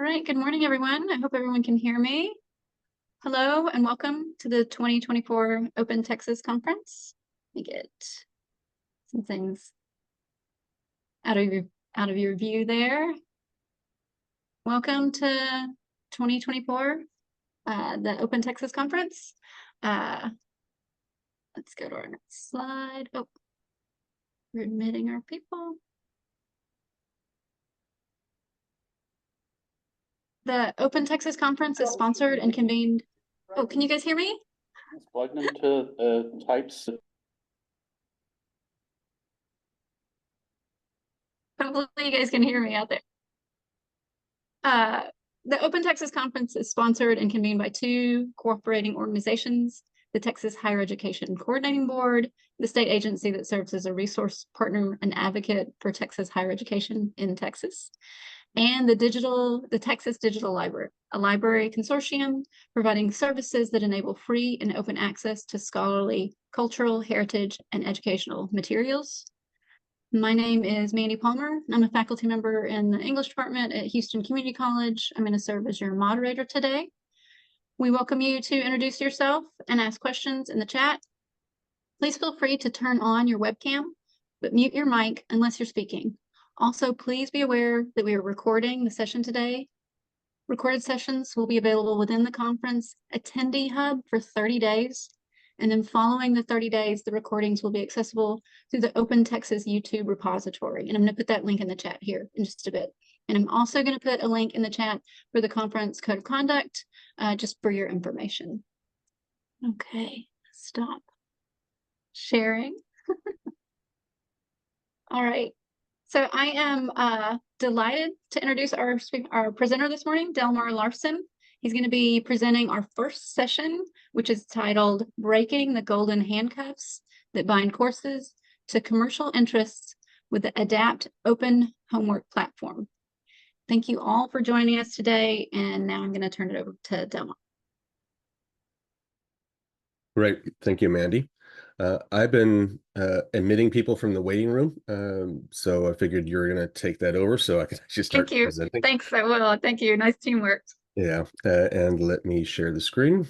All right, good morning, everyone. I hope everyone can hear me. Hello and welcome to the 2024 Open Texas Conference. Let me get some things out of your view there. Welcome to 2024, the Open Texas Conference. Let's go to our next slide. Oh, we're admitting our people. The Open Texas Conference is sponsored and convened. Oh, can you guys hear me? It's plugged into types. Hopefully you guys can hear me out there. The Open Texas Conference is sponsored and convened by two cooperating organizations, the Texas Higher Education Coordinating Board, the state agency that serves as a resource partner and advocate for Texas higher education in Texas, and the Texas Digital Library, a library consortium providing services that enable free and open access to scholarly, cultural, heritage, and educational materials. My name is Mandy Palmer. I'm a faculty member in the English department at Houston Community College. I'm going to serve as your moderator today. We welcome you to introduce yourself and ask questions in the chat. Please feel free to turn on your webcam, but mute your mic unless you're speaking. Also, please be aware that we are recording the session today. Recorded sessions will be available within the conference attendee hub for 30 days. And then following the 30 days, the recordings will be accessible through the Open Texas YouTube repository. And I'm going to put that link in the chat here in just a bit. And I'm also going to put a link in the chat for the conference code of conduct, just for your information. Okay, stop sharing. All right. So I am delighted to introduce our presenter this morning, Delmar Larsen. He's going to be presenting our first session, which is titled Breaking the Golden Handcuffs That Bind Courses to Commercial Interests with the Adapt Open Homework Platform. Thank you all for joining us today. And now I'm going to turn it over to Delmar. Great. Thank you, Mandy. I've been admitting people from the waiting room, so I figured you were going to take that over so I could actually start presenting. Thanks, I will. Thank you. Nice teamwork. Yeah, and let me share the screen.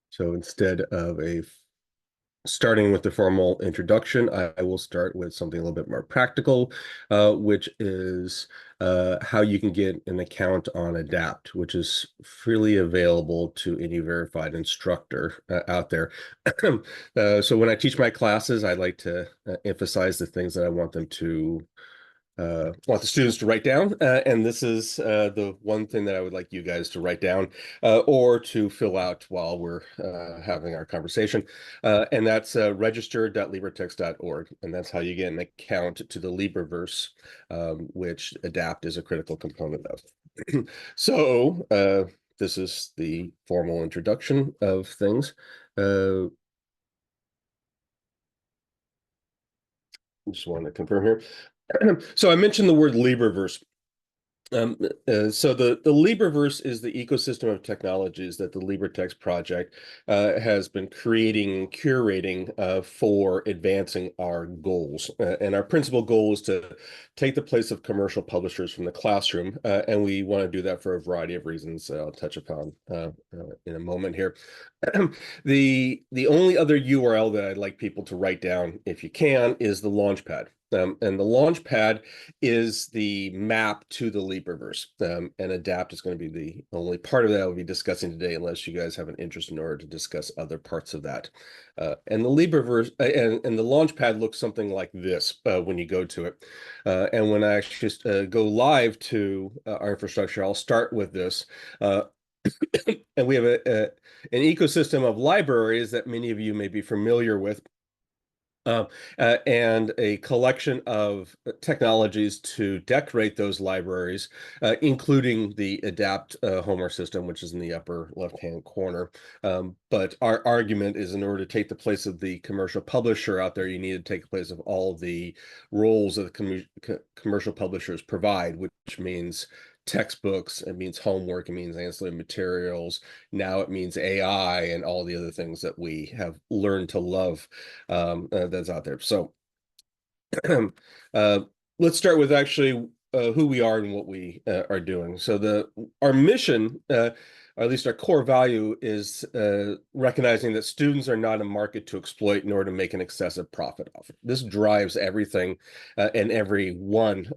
So instead of starting with the formal introduction, I will start with something a little bit more practical, which is how you can get an account on Adapt, which is freely available to any verified instructor out there. So when I teach my classes, I like to emphasize the things that I want them to want the students to write down, and this is the one thing that I would like you guys to write down or to fill out while we're having our conversation, and that's register.libretext.org, and that's how you get an account to the LibreVerse, which Adapt is a critical component of. So this is the formal introduction of things. I just wanted to confirm here. So I mentioned the word LibreVerse. So the LibreVerse is the ecosystem of technologies that the LibreTexts project has been creating and curating for advancing our goals. And our principal goal is to take the place of commercial publishers from the classroom, and we want to do that for a variety of reasons I'll touch upon in a moment here. The only other URL that I'd like people to write down, if you can, is the Launchpad. And the Launchpad is the map to the LibreVerse, and Adapt is going to be the only part of that I'll be discussing today, unless you guys have an interest in order to discuss other parts of that. And the LibreVerse and the Launchpad looks something like this when you go to it. And when I actually go live to our infrastructure, I'll start with this. And we have an ecosystem of libraries that many of you may be familiar with. And a collection of technologies to decorate those libraries, including the Adapt homework system, which is in the upper left-hand corner. But our argument is, in order to take the place of the commercial publisher out there, you need to take the place of all the roles that the commercial publishers provide, which means textbooks, it means homework, it means ancillary materials, now it means AI and all the other things that we have learned to love that's out there. So let's start with actually who we are and what we are doing. So our mission, or at least our core value, is recognizing that students are not a market to exploit in order to make an excessive profit off it. This drives everything and everyone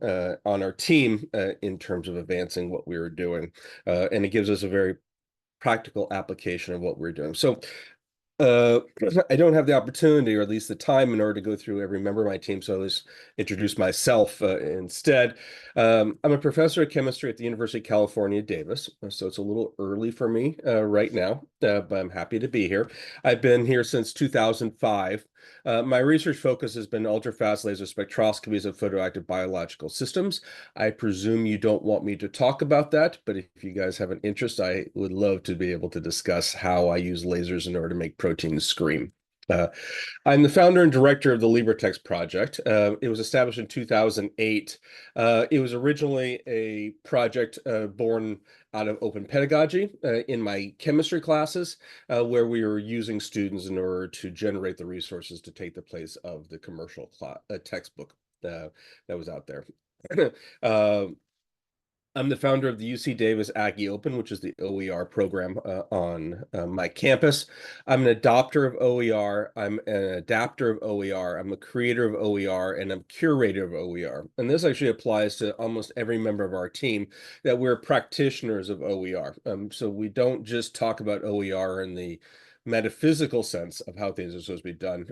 on our team in terms of advancing what we were doing. And it gives us a very practical application of what we're doing. So I don't have the opportunity, or at least the time, in order to go through every member of my team, so I'll just introduce myself instead. I'm a professor of chemistry at the University of California, Davis, so it's a little early for me right now, but I'm happy to be here. I've been here since 2005. My research focus has been ultrafast laser spectroscopies of photoactive biological systems. I presume you don't want me to talk about that, but if you guys have an interest, I would love to be able to discuss how I use lasers in order to make proteins scream. I'm the founder and director of the LibreTexts project. It was established in 2008. It was originally a project born out of open pedagogy in my chemistry classes, where we were using students in order to generate the resources to take the place of the commercial textbook that was out there. I'm the founder of the UC Davis Aggie Open, which is the OER program on my campus. I'm an adopter of OER. I'm an adapter of OER. I'm a creator of OER, and I'm curator of OER. And this actually applies to almost every member of our team, that we're practitioners of OER. So we don't just talk about OER in the metaphysical sense of how things are supposed to be done.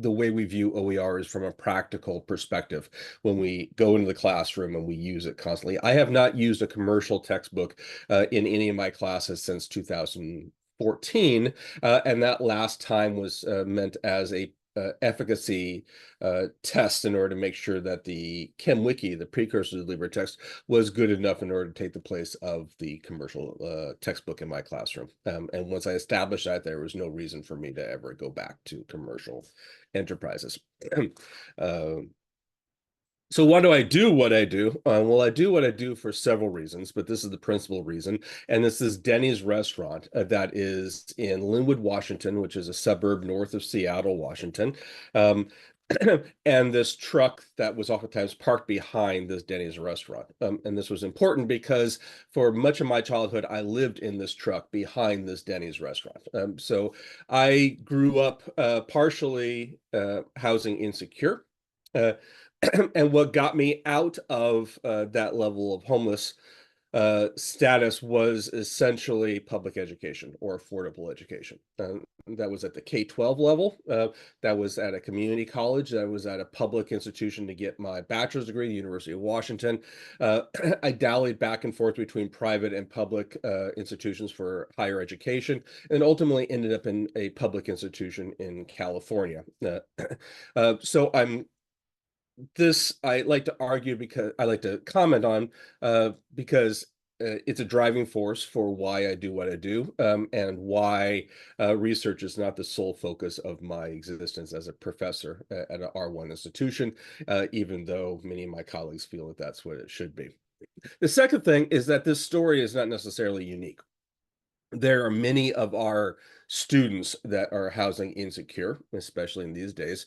The way we view OER is from a practical perspective when we go into the classroom and we use it constantly. I have not used a commercial textbook in any of my classes since 2014, and that last time was meant as a efficacy test in order to make sure that the ChemWiki, the precursor to LibreText, was good enough in order to take the place of the commercial textbook in my classroom. And once I established that, there was no reason for me to ever go back to commercial enterprises. So why do I do what I do? Well, I do what I do for several reasons, but this is the principal reason. And this is Denny's restaurant that is in Linwood, Washington, which is a suburb north of Seattle, Washington. And this truck that was oftentimes parked behind this Denny's restaurant. And this was important because for much of my childhood, I lived in this truck behind this Denny's restaurant. So I grew up partially housing insecure. And what got me out of that level of homeless status was essentially public education or affordable education. That was at the K-12 level. That was at a community college. That was at a public institution to get my bachelor's degree, the University of Washington. I dallied back and forth between private and public institutions for higher education, and ultimately ended up in a public institution in California. So I like to argue, because I like to comment on because it's a driving force for why I do what I do, and why research is not the sole focus of my existence as a professor at an R1 institution, even though many of my colleagues feel that that's what it should be. The second thing is that this story is not necessarily unique. There are many of our students that are housing insecure, especially in these days,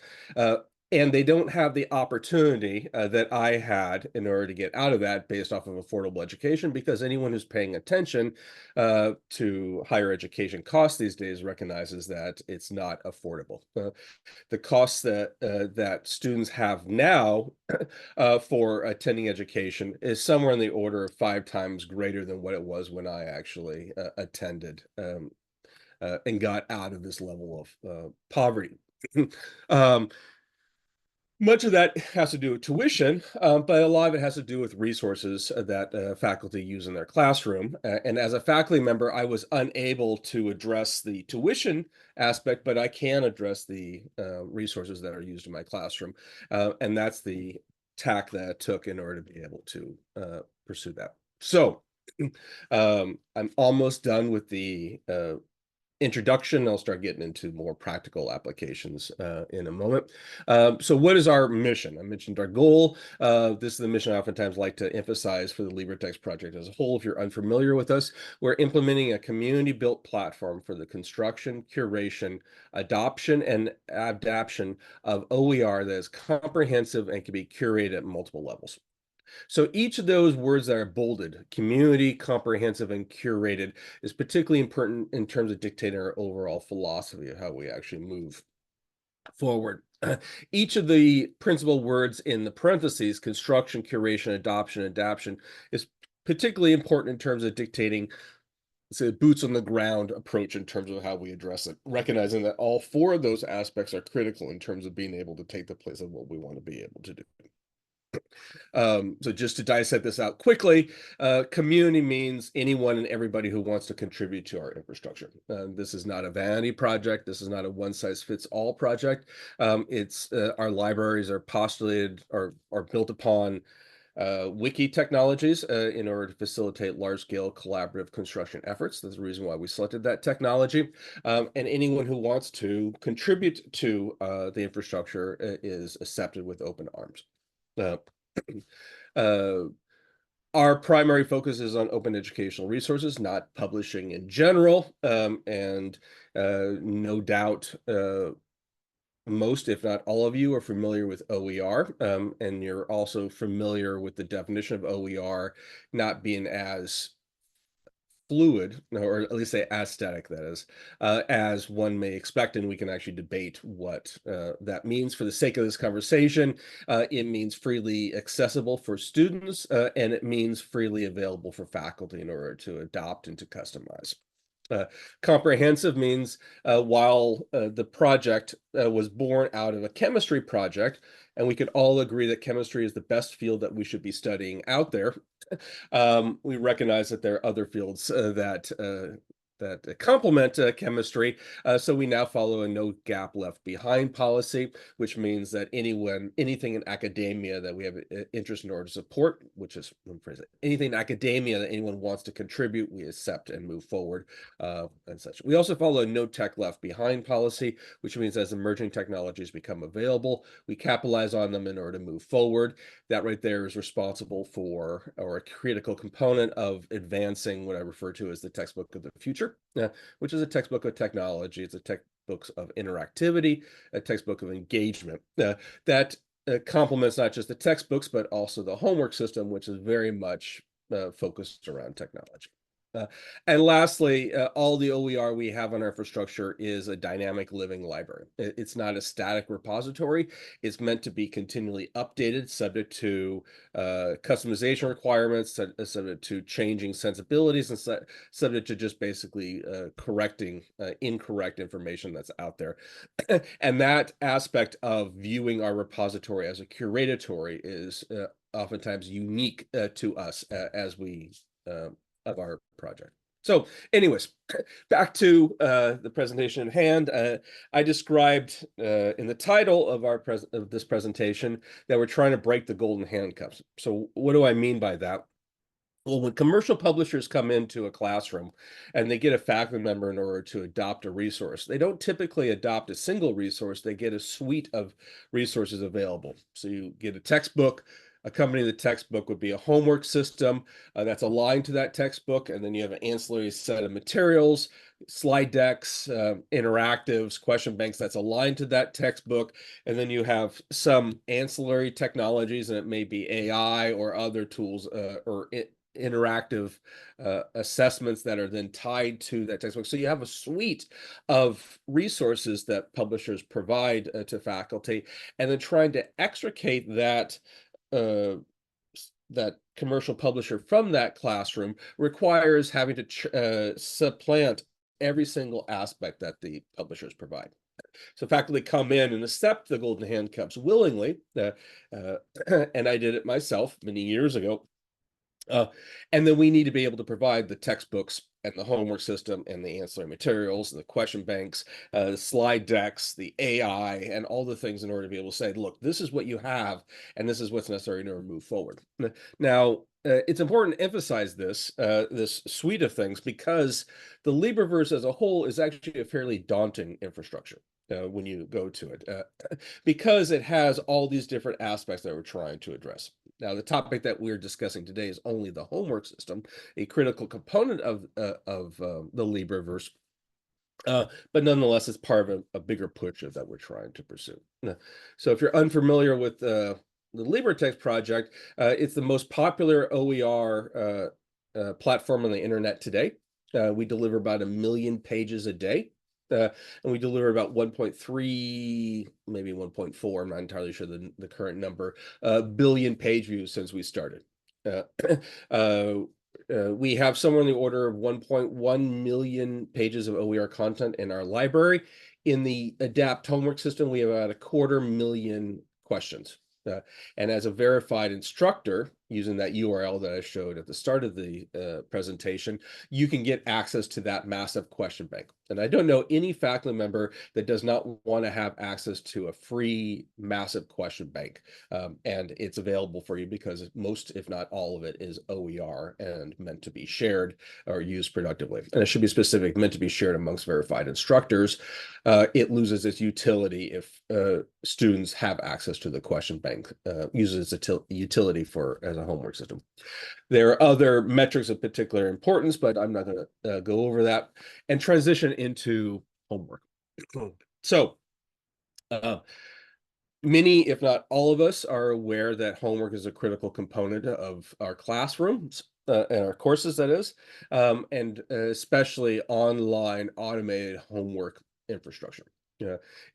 and they don't have the opportunity that I had in order to get out of that based off of affordable education, because anyone who's paying attention to higher education costs these days recognizes that it's not affordable. The costs that students have now for attending education is somewhere in the order of 5 times greater than what it was when I actually attended and got out of this level of poverty. Much of that has to do with tuition, but a lot of it has to do with resources that faculty use in their classroom. And as a faculty member, I was unable to address the tuition aspect, but I can address the resources that are used in my classroom. And that's the tack that I took in order to be able to pursue that. So I'm almost done with the introduction. I'll start getting into more practical applications in a moment. So what is our mission? I mentioned our goal. This is the mission I oftentimes like to emphasize for the LibreTexts project as a whole. If you're unfamiliar with us, we're implementing a community-built platform for the construction, curation, adoption, and adaptation of OER that is comprehensive and can be curated at multiple levels. So each of those words that are bolded, community, comprehensive, and curated, is particularly important in terms of dictating our overall philosophy of how we actually move forward. Each of the principal words in the parentheses, construction, curation, adoption, adaptation, is particularly important in terms of dictating the boots on the ground approach in terms of how we address it, recognizing that all four of those aspects are critical in terms of being able to take the place of what we want to be able to do. So just to dissect this out quickly, community means anyone and everybody who wants to contribute to our infrastructure. This is not a vanity project. This is not a one-size-fits-all project. Our libraries are postulated or are built upon wiki technologies in order to facilitate large-scale collaborative construction efforts. That's the reason why we selected that technology. And anyone who wants to contribute to the infrastructure is accepted with open arms. Our primary focus is on open educational resources, not publishing in general. And no doubt, most, if not all of you, are familiar with OER, and you're also familiar with the definition of OER not being as fluid, or at least say as static, that is, as one may expect, and we can actually debate what that means. For the sake of this conversation, it means freely accessible for students, and it means freely available for faculty in order to adopt and to customize. Comprehensive means while the project was born out of a chemistry project, and we could all agree that chemistry is the best field that we should be studying out there, we recognize that there are other fields that complement chemistry. So we now follow a no gap left behind policy, which means that anything in academia that we have interest in order to support, which is, let me phrase it, anything in academia that anyone wants to contribute, we accept and move forward and such. We also follow a no tech left behind policy, which means as emerging technologies become available, we capitalize on them in order to move forward. That right there is responsible for, or a critical component of advancing what I refer to as the textbook of the future, which is a textbook of technology. It's a textbook of interactivity, a textbook of engagement that complements not just the textbooks, but also the homework system, which is very much focused around technology. And lastly, all the OER we have on our infrastructure is a dynamic living library. It's not a static repository. It's meant to be continually updated, subject to customization requirements, subject to changing sensibilities, and subject to just basically correcting incorrect information that's out there. And that aspect of viewing our repository as a curatatory is oftentimes unique to us as we of our project. So anyways, back to the presentation at hand. I described in the title of this presentation that we're trying to break the golden handcuffs. So what do I mean by that? Well, when commercial publishers come into a classroom and they get a faculty member in order to adopt a resource, they don't typically adopt a single resource. They get a suite of resources available. So you get a textbook. Accompanying the textbook would be a homework system that's aligned to that textbook, and then you have an ancillary set of materials, slide decks, interactives, question banks that's aligned to that textbook, and then you have some ancillary technologies, and it may be AI or other tools or interactive assessments that are then tied to that textbook. So you have a suite of resources that publishers provide to faculty, and then trying to extricate that commercial publisher from that classroom requires having to supplant every single aspect that the publishers provide. So faculty come in and accept the golden handcuffs willingly, and I did it myself many years ago. And then we need to be able to provide the textbooks and the homework system and the ancillary materials and the question banks, the slide decks, the AI, and all the things in order to be able to say, look, this is what you have, and this is what's necessary in order to move forward. Now, it's important to emphasize this suite of things, because the LibreVerse as a whole is actually a fairly daunting infrastructure when you go to it, because it has all these different aspects that we're trying to address. Now, the topic that we're discussing today is only the homework system, a critical component of the LibreVerse, but nonetheless, it's part of a bigger push that we're trying to pursue. So if you're unfamiliar with the LibreTexts project, it's the most popular OER platform on the internet today. We deliver about 1 million pages a day. And we deliver about 1.3, maybe 1.4, I'm not entirely sure the current number, billion page views since we started. We have somewhere in the order of 1.1 million pages of OER content in our library. In the ADAPT homework system, we have about 250,000 questions. And as a verified instructor, using that URL that I showed at the start of the presentation, you can get access to that massive question bank. And I don't know any faculty member that does not want to have access to a free massive question bank. And it's available for you because most, if not all of it, is OER and meant to be shared or used productively. And it should be specific, meant to be shared amongst verified instructors. It loses its utility if students have access to the question bank, uses its utility as a homework system. There are other metrics of particular importance, but I'm not going to go over that, and transition into homework. So many, if not all of us, are aware that homework is a critical component of our classrooms and our courses, that is, and especially online automated homework infrastructure.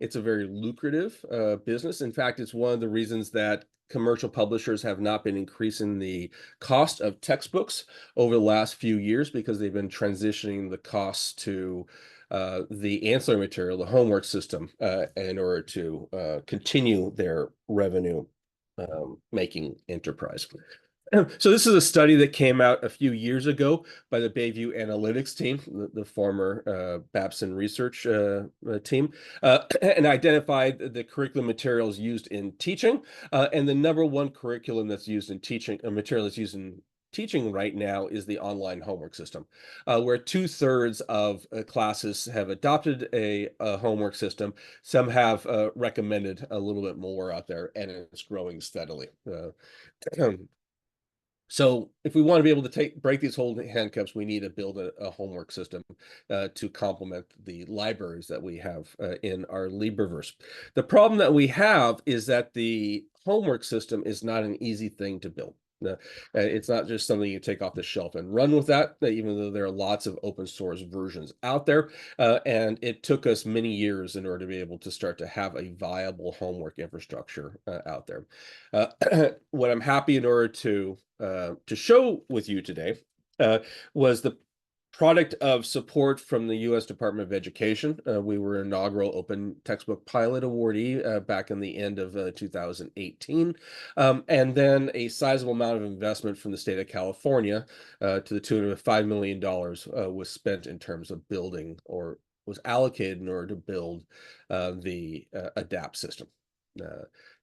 It's a very lucrative business. In fact, it's one of the reasons that commercial publishers have not been increasing the cost of textbooks over the last few years, because they've been transitioning the costs to the ancillary material, the homework system, in order to continue their revenue making enterprise. So this is a study that came out a few years ago by the Bayview Analytics team, the former Babson research team, and identified the curriculum materials used in teaching. And the #1 curriculum that's used in teaching, material that's used in teaching right now, is the online homework system, where 2/3 of classes have adopted a homework system. Some have recommended a little bit more out there, and it's growing steadily. So if we want to be able to break these whole handcuffs, we need to build a homework system to complement the libraries that we have in our LibreVerse. The problem that we have is that the homework system is not an easy thing to build. It's not just something you take off the shelf and run with that, even though there are lots of open source versions out there. And it took us many years in order to be able to start to have a viable homework infrastructure out there. What I'm happy in order to show with you today was the product of support from the U.S. Department of Education. We were an inaugural Open Textbook Pilot awardee back in the end of 2018. And then a sizable amount of investment from the state of California to the tune of $5 million was spent in terms of building, or was allocated in order to build the ADAPT system.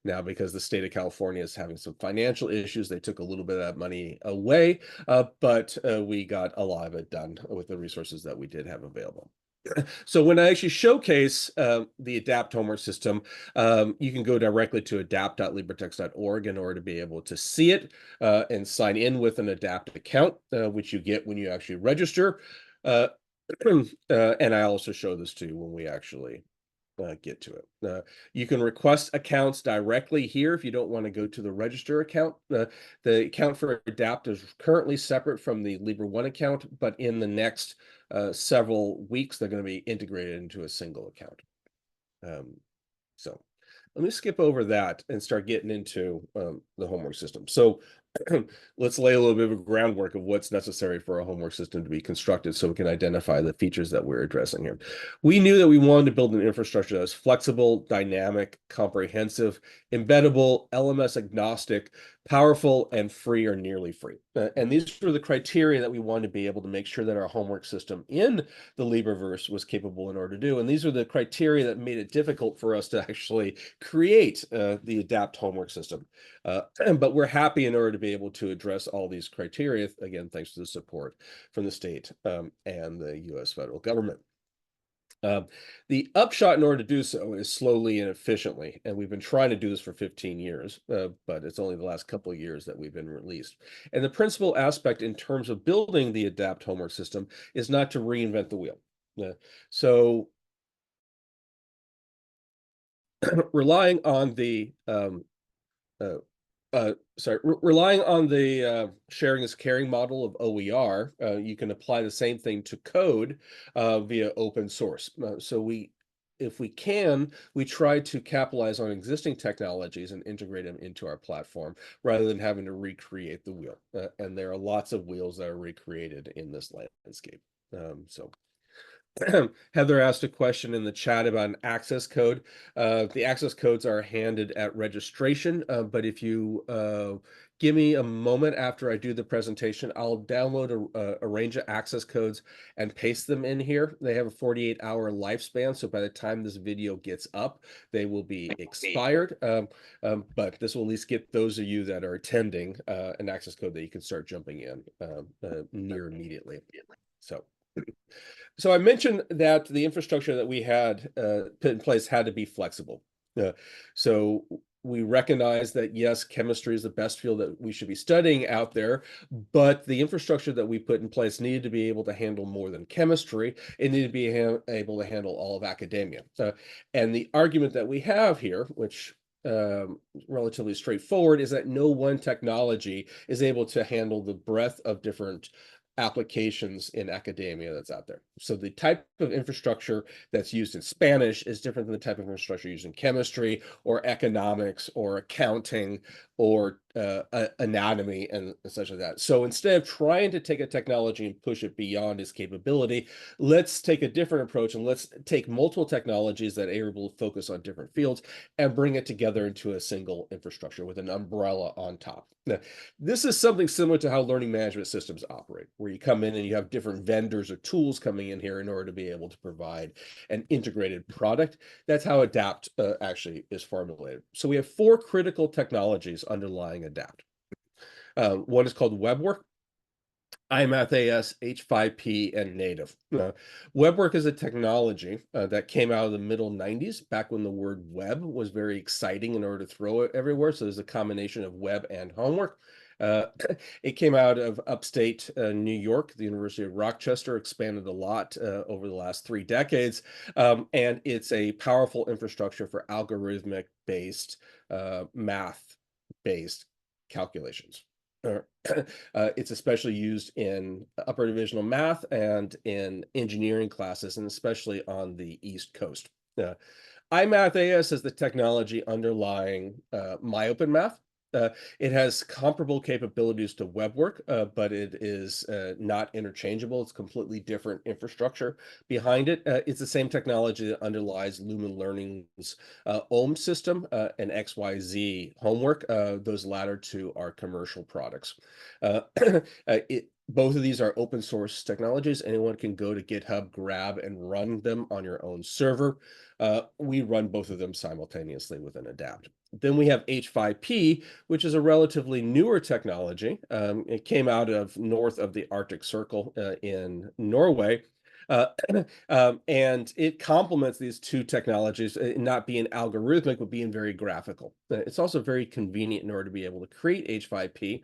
Now, because the state of California is having some financial issues, they took a little bit of that money away, but we got a lot of it done with the resources that we did have available. So when I actually showcase the ADAPT homework system, you can go directly to adapt.libretext.org in order to be able to see it and sign in with an ADAPT account, which you get when you actually register. And I also show this to you when we actually get to it. You can request accounts directly here if you don't want to go to the register account. The account for ADAPT is currently separate from the LibreOne account, but in the next several weeks, they're going to be integrated into a single account. So let me skip over that and start getting into the homework system. So let's lay a little bit of groundwork of what's necessary for a homework system to be constructed so we can identify the features that we're addressing here. We knew that we wanted to build an infrastructure that was flexible, dynamic, comprehensive, embeddable, LMS agnostic, powerful, and free or nearly free. And these were the criteria that we wanted to be able to make sure that our homework system in the LibreVerse was capable in order to do. And these are the criteria that made it difficult for us to actually create the ADAPT homework system. But we're happy in order to be able to address all these criteria, again, thanks to the support from the state and the US federal government. The upshot in order to do so is slowly and efficiently, and we've been trying to do this for 15 years, but it's only the last couple of years that we've been released. And the principal aspect in terms of building the ADAPT homework system is not to reinvent the wheel. So relying on the relying on the sharing is caring model of OER, you can apply the same thing to code via open source. If we can, we try to capitalize on existing technologies and integrate them into our platform rather than having to recreate the wheel. And there are lots of wheels that are recreated in this landscape. Heather asked a question in the chat about an access code. The access codes are handed at registration, but if you give me a moment after I do the presentation, I'll download a range of access codes and paste them in here. They have a 48-hour lifespan, so by the time this video gets up, they will be expired. But this will at least get those of you that are attending an access code that you can start jumping in near immediately. So I mentioned that the infrastructure that we had put in place had to be flexible. So we recognize that, yes, chemistry is the best field that we should be studying out there, but the infrastructure that we put in place needed to be able to handle more than chemistry. It needed to be able to handle all of academia. And the argument that we have here, which relatively straightforward, is that no one technology is able to handle the breadth of different applications in academia that's out there. So the type of infrastructure that's used in Spanish is different than the type of infrastructure used in chemistry or economics or accounting or anatomy and such like that. So instead of trying to take a technology and push it beyond its capability, let's take a different approach and let's take multiple technologies that are able to focus on different fields and bring it together into a single infrastructure with an umbrella on top. Now, this is something similar to how learning management systems operate, where you come in and you have different vendors or tools coming in here in order to be able to provide an integrated product. That's how ADAPT actually is formulated. So we have 4 critical technologies underlying ADAPT. One is called WebWork, iMathAS, H5P, and native. WebWork is a technology that came out of the middle 90s, back when the word web was very exciting in order to throw it everywhere. So there's a combination of web and homework. It came out of upstate New York. The University of Rochester expanded a lot over the last 3 decades. And it's a powerful infrastructure for algorithmic-based, math-based calculations. It's especially used in upper divisional math and in engineering classes, and especially on the East Coast. iMathAS is the technology underlying MyOpenMath. It has comparable capabilities to WebWork, but it is not interchangeable. It's completely different infrastructure behind it. It's the same technology that underlies Lumen Learning's OHM system and XYZ homework. Those latter 2 are commercial products. Both of these are open source technologies. Anyone can go to GitHub, grab, and run them on your own server. We run both of them simultaneously within ADAPT. Then we have H5P, which is a relatively newer technology. It came out of north of the Arctic Circle in Norway. And it complements these 2 technologies, not being algorithmic, but being very graphical. It's also very convenient in order to be able to create H5P.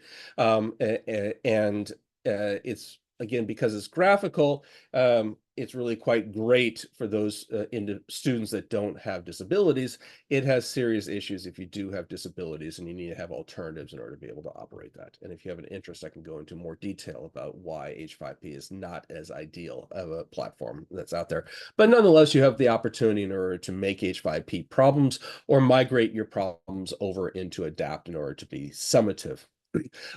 And it's, again, because it's graphical, it's really quite great for those students that don't have disabilities. It has serious issues if you do have disabilities and you need to have alternatives in order to be able to operate that. And if you have an interest, I can go into more detail about why H5P is not as ideal of a platform that's out there. But nonetheless, you have the opportunity in order to make H5P problems or migrate your problems over into ADAPT in order to be summative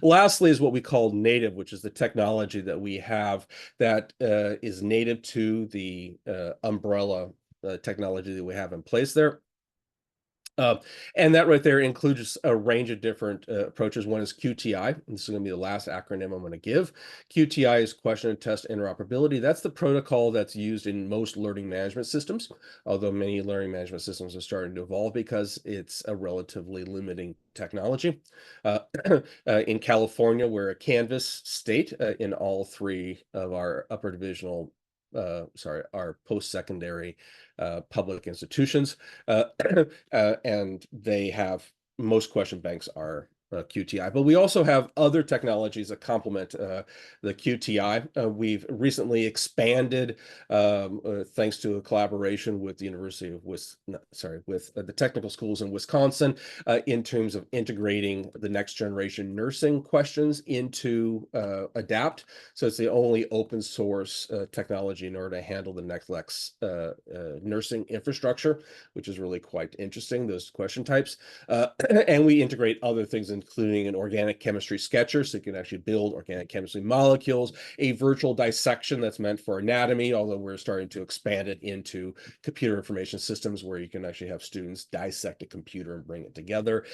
Lastly is what we call native, which is the technology that we have that is native to the umbrella technology that we have in place there. And that right there includes a range of different approaches. One is QTI, and this is going to be the last acronym I'm going to give. QTI is question and test interoperability. That's the protocol that's used in most learning management systems, although many learning management systems are starting to evolve because it's a relatively limiting technology. In California, we're a Canvas state in all three of our upper divisional our post-secondary public institutions, and they have most question banks are QTI, but we also have other technologies that complement the QTI. We've recently expanded, thanks to a collaboration with the University of with the technical schools in Wisconsin, in terms of integrating the next generation nursing questions into ADAPT. So it's the only open source technology in order to handle the NCLEX nursing infrastructure, which is really quite interesting, those question types. And we integrate other things, including an organic chemistry sketcher, so you can actually build organic chemistry molecules, a virtual dissection that's meant for anatomy, although we're starting to expand it into computer information systems where you can actually have students dissect a computer and bring it together,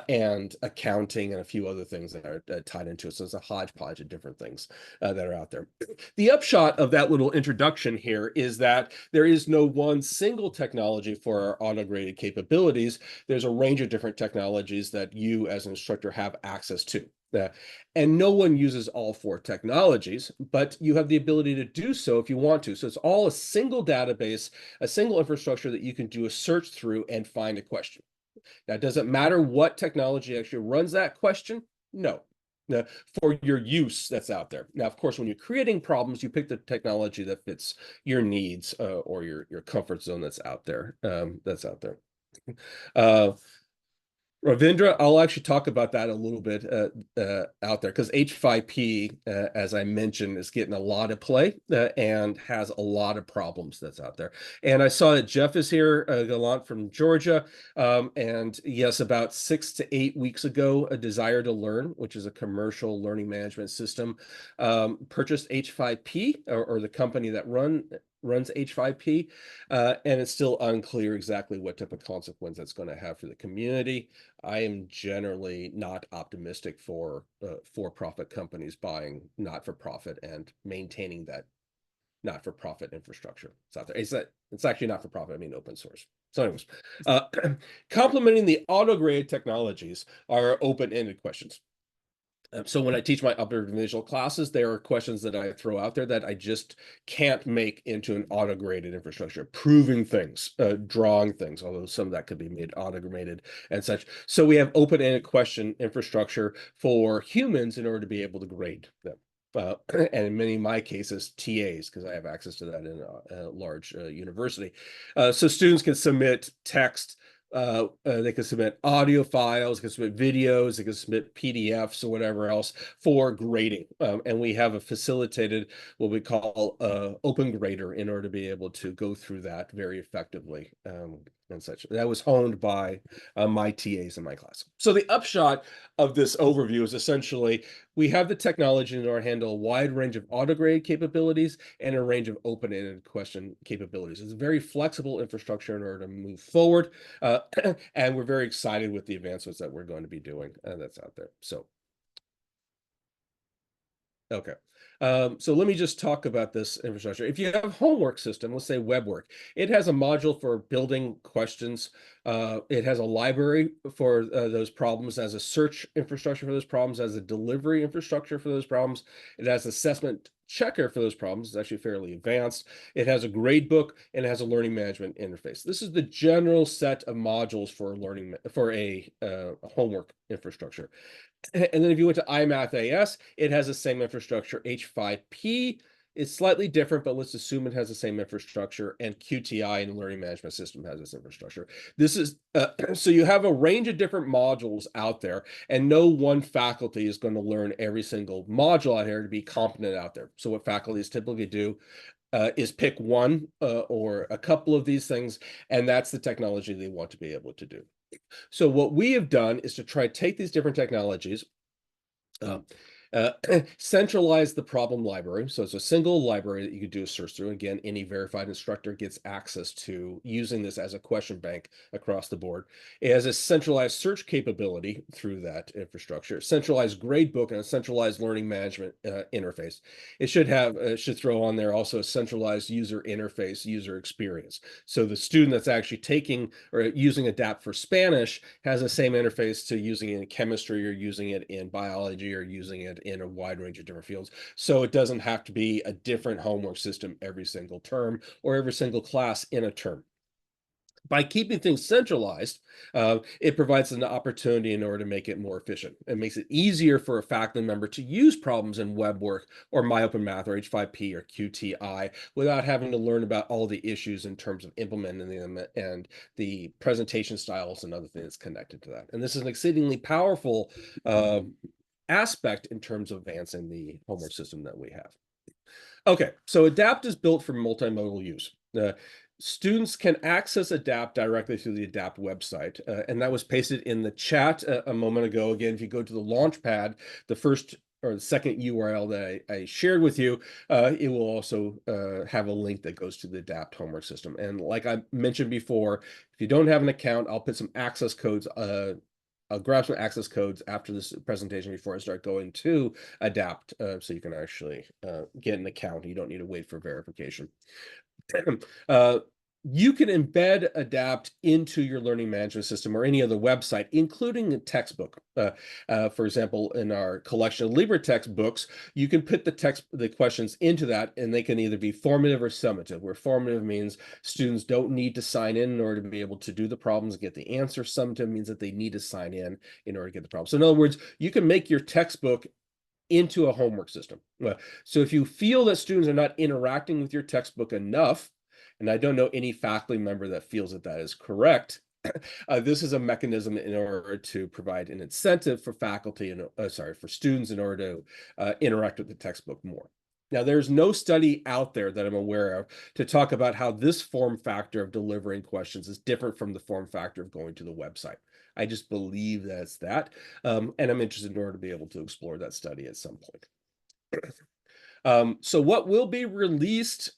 and accounting and a few other things that are tied into it. So it's a hodgepodge of different things that are out there. The upshot of that little introduction here is that there is no one single technology for our auto-graded capabilities. There's a range of different technologies that you as an instructor have access to. And no one uses all four technologies, but you have the ability to do so if you want to. So it's all a single database, a single infrastructure that you can do a search through and find a question. Now, does it matter what technology actually runs that question? No. For your use that's out there. Now, of course, when you're creating problems, you pick the technology that fits your needs or your comfort zone that's out there. Ravindra, I'll actually talk about that a little bit out there, because H5P, as I mentioned, is getting a lot of play and has a lot of problems that's out there. And I saw that Jeff is here, Gallant from Georgia. And yes, about 6 to 8 weeks ago, a Desire to Learn, which is a commercial learning management system, purchased H5P, or the company that runs H5P, and it's still unclear exactly what type of consequence that's going to have for the community. I am generally not optimistic for for-profit companies buying not-for-profit and maintaining that not-for-profit infrastructure. It's out there. It's actually not-for-profit, I mean open source. So anyways, complementing the auto-graded technologies are open-ended questions. So when I teach my upper divisional classes, there are questions that I throw out there that I just can't make into an auto-graded infrastructure, proving things, drawing things, although some of that could be made auto-graded and such. So we have open-ended question infrastructure for humans in order to be able to grade them. And in many of my cases, TAs, because I have access to that in a large university. So students can submit text, they can submit audio files, they can submit videos, they can submit PDFs or whatever else for grading. And we have a facilitated, what we call open grader, in order to be able to go through that very effectively and such. That was honed by my TAs in my class. So the upshot of this overview is essentially we have the technology in order to handle a wide range of auto-grade capabilities and a range of open-ended question capabilities. It's a very flexible infrastructure in order to move forward. And we're very excited with the advancements that we're going to be doing that's out there. So, okay. So let me just talk about this infrastructure. If you have a homework system, let's say web work, it has a module for building questions. It has a library for those problems, as a search infrastructure for those problems, as a delivery infrastructure for those problems. It has assessment checker for those problems. It's actually fairly advanced. It has a grade book, and it has a learning management interface. This is the general set of modules for learning for a homework infrastructure. And then if you went to iMath AS, it has the same infrastructure. H5P is slightly different, but let's assume it has the same infrastructure, and QTI and the learning management system has this infrastructure. This is so you have a range of different modules out there, and no one faculty is going to learn every single module out here to be competent out there. So what faculties typically do is pick one or a couple of these things, and that's the technology they want to be able to do. So what we have done is to try to take these different technologies Uh, uh, Centralize the problem library. So it's a single library that you could do a search through. Again, any verified instructor gets access to using this as a question bank across the board. It has a centralized search capability through that infrastructure, centralized gradebook, and a centralized learning management interface. It should throw on there also a centralized user interface, user experience. So the student that's actually taking or using Adapt for Spanish has the same interface to using it in chemistry or using it in biology or using it in a wide range of different fields. So it doesn't have to be a different homework system every single term or every single class in a term. By keeping things centralized, it provides an opportunity in order to make it more efficient. It makes it easier for a faculty member to use problems in web work or MyOpenMath or H5P or QTI without having to learn about all the issues in terms of implementing them and the presentation styles and other things connected to that. And this is an exceedingly powerful aspect in terms of advancing the homework system that we have. Okay, so Adapt is built for multimodal use. Students can access Adapt directly through the Adapt website, and that was pasted in the chat a moment ago. Again, if you go to the Launchpad, the first or the second URL that I shared with you, it will also have a link that goes to the Adapt homework system. And like I mentioned before, if you don't have an account, I'll put some access codes. I'll grab some access codes after this presentation before I start going to Adapt, so you can actually get an account. You don't need to wait for verification. You can embed Adapt into your learning management system or any other website, including a textbook. For example, in our collection of LibreTexts books, you can put the questions into that, and they can either be formative or summative, where formative means students don't need to sign in order to be able to do the problems and get the answer. Summative means that they need to sign in order to get the problem. So in other words, you can make your textbook into a homework system. So if you feel that students are not interacting with your textbook enough, and I don't know any faculty member that feels that that is correct, this is a mechanism in order to provide an incentive for faculty and for students in order to interact with the textbook more. Now, there's no study out there that I'm aware of to talk about how this form factor of delivering questions is different from the form factor of going to the website. I just believe that's that, and I'm interested in order to be able to explore that study at some point. So what will be released,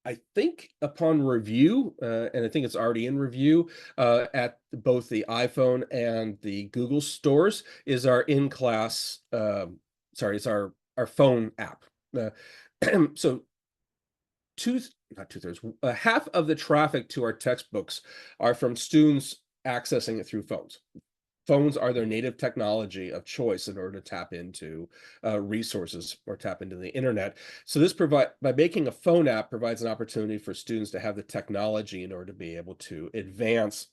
I think, upon review, and I think it's already in review at both the iPhone and the Google stores, is our in-class, it's our phone app. So half of the traffic to our textbooks are from students accessing it through phones. Phones are their native technology of choice in order to tap into resources or tap into the internet. So this by making a phone app provides an opportunity for students to have the technology in order to be able to advance,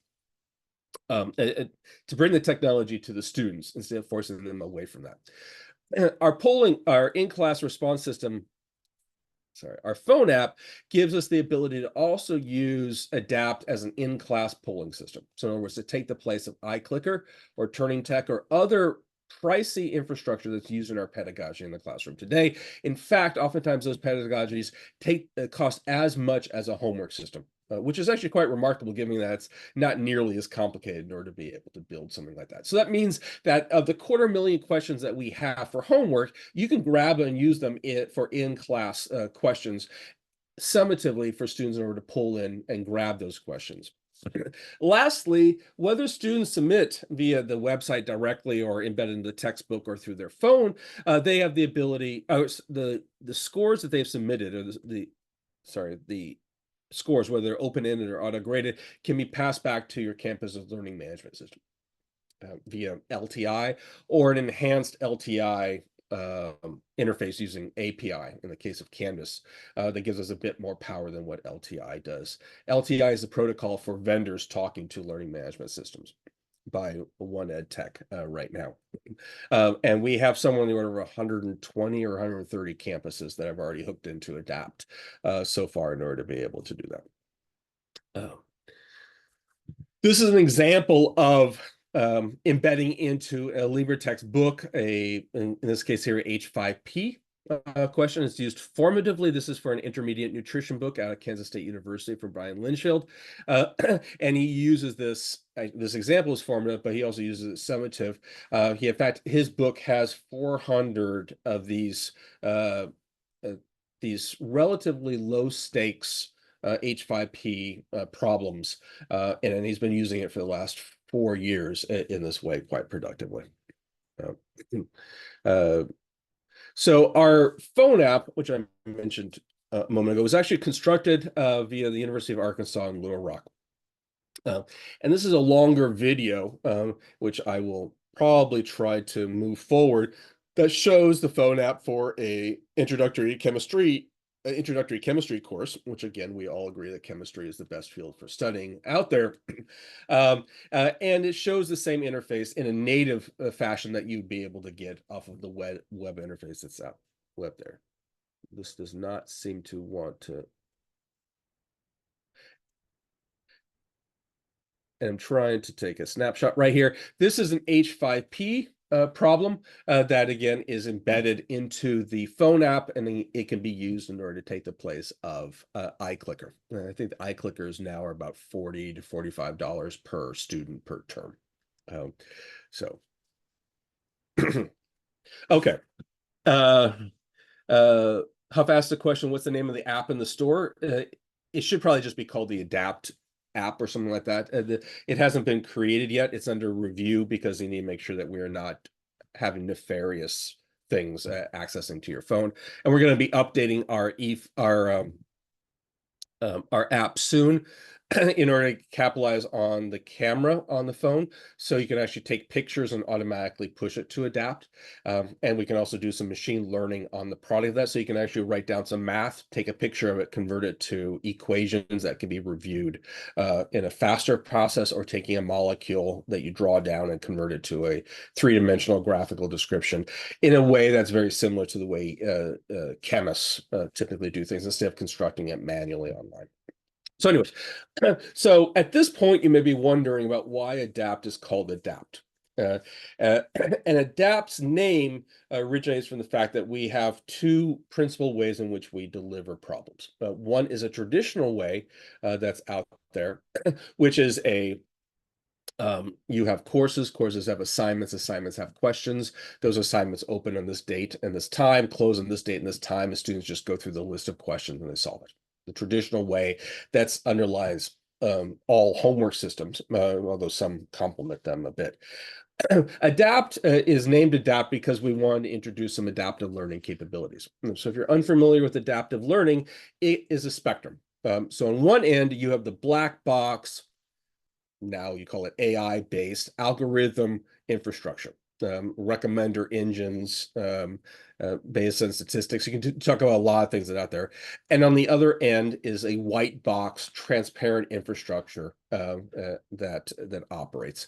to bring the technology to the students instead of forcing them away from that. Our in-class response system, our phone app gives us the ability to also use Adapt as an in-class polling system. So in other words, to take the place of iClicker or Turning Tech or other pricey infrastructure that's used in our pedagogy in the classroom today. In fact, oftentimes those pedagogies cost as much as a homework system, which is actually quite remarkable given that it's not nearly as complicated in order to be able to build something like that. So that means that of the 250,000 questions that we have for homework, you can grab and use them for in-class questions summatively for students in order to pull in and grab those questions. Lastly, whether students submit via the website directly or embedded in the textbook or through their phone, they have the ability, the scores that they've submitted, or the scores, whether they're open-ended or auto-graded, can be passed back to your campus learning management system via LTI or an enhanced LTI interface using API in the case of Canvas that gives us a bit more power than what LTI does. LTI is the protocol for vendors talking to learning management systems by One Ed Tech right now. And we have somewhere in the order of 120 or 130 campuses that have already hooked into Adapt so far in order to be able to do that. This is an example of embedding into a LibreText book, in this case here, H5P. question. It's used formatively. This is for an intermediate nutrition book out of Kansas State University from Brian Linsfield. And he uses this example is formative, but he also uses it summative. In fact, his book has 400 of these relatively low stakes H5P problems, and he's been using it for the last 4 years in this way quite productively. So our phone app, which I mentioned a moment ago, was actually constructed via the University of Arkansas in Little Rock. And this is a longer video, which I will probably try to move forward, that shows the phone app for a introductory chemistry course, which again, we all agree that chemistry is the best field for studying out there. And it shows the same interface in a native fashion that you'd be able to get off of the web interface that's out there. This does not seem to want to. And I'm trying to take a snapshot right here. This is an H5P problem that again is embedded into the phone app, and it can be used in order to take the place of iClicker. I think the iClickers now are about $40 to $45 per student per term. Okay. Huff asked the question, what's the name of the app in the store? It should probably just be called the Adapt app or something like that. It hasn't been created yet. It's under review because you need to make sure that we're not having nefarious things accessing to your phone. And we're going to be updating our app soon in order to capitalize on the camera on the phone, so you can actually take pictures and automatically push it to Adapt. And we can also do some machine learning on the product of that, so you can actually write down some math, take a picture of it, convert it to equations that can be reviewed in a faster process, or taking a molecule that you draw down and convert it to a three-dimensional graphical description in a way that's very similar to the way chemists typically do things, instead of constructing it manually online. So anyways, so at this point, you may be wondering about why Adapt is called Adapt. And Adapt's name originates from the fact that we have two principal ways in which we deliver problems. One is a traditional way that's out there, which is you have courses have assignments have questions. Those assignments open on this date and this time, close on this date and this time, and students just go through the list of questions and they solve it. The traditional way that's underlies all homework systems, although some complement them a bit. Adapt is named Adapt because we wanted to introduce some adaptive learning capabilities. So if you're unfamiliar with adaptive learning, it is a spectrum. So on one end, you have the black box, now you call it AI-based algorithm infrastructure, recommender engines, Bayesian statistics. You can talk about a lot of things that are out there. And on the other end is a white box, transparent infrastructure that operates.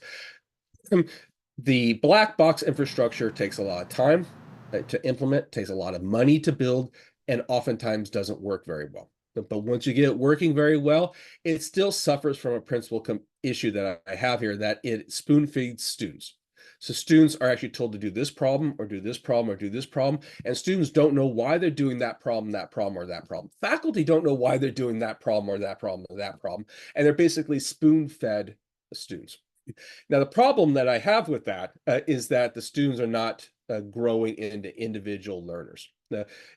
The black box infrastructure takes a lot of time to implement, takes a lot of money to build, and oftentimes doesn't work very well. But once you get it working very well, it still suffers from a principal issue that I have here, that it spoon feeds students. So students are actually told to do this problem, or do this problem, or do this problem, and students don't know why they're doing that problem, or that problem. Faculty don't know why they're doing that problem, or that problem, or that problem, and they're basically spoon-fed the students. Now, the problem that I have with that is that the students are not growing into individual learners.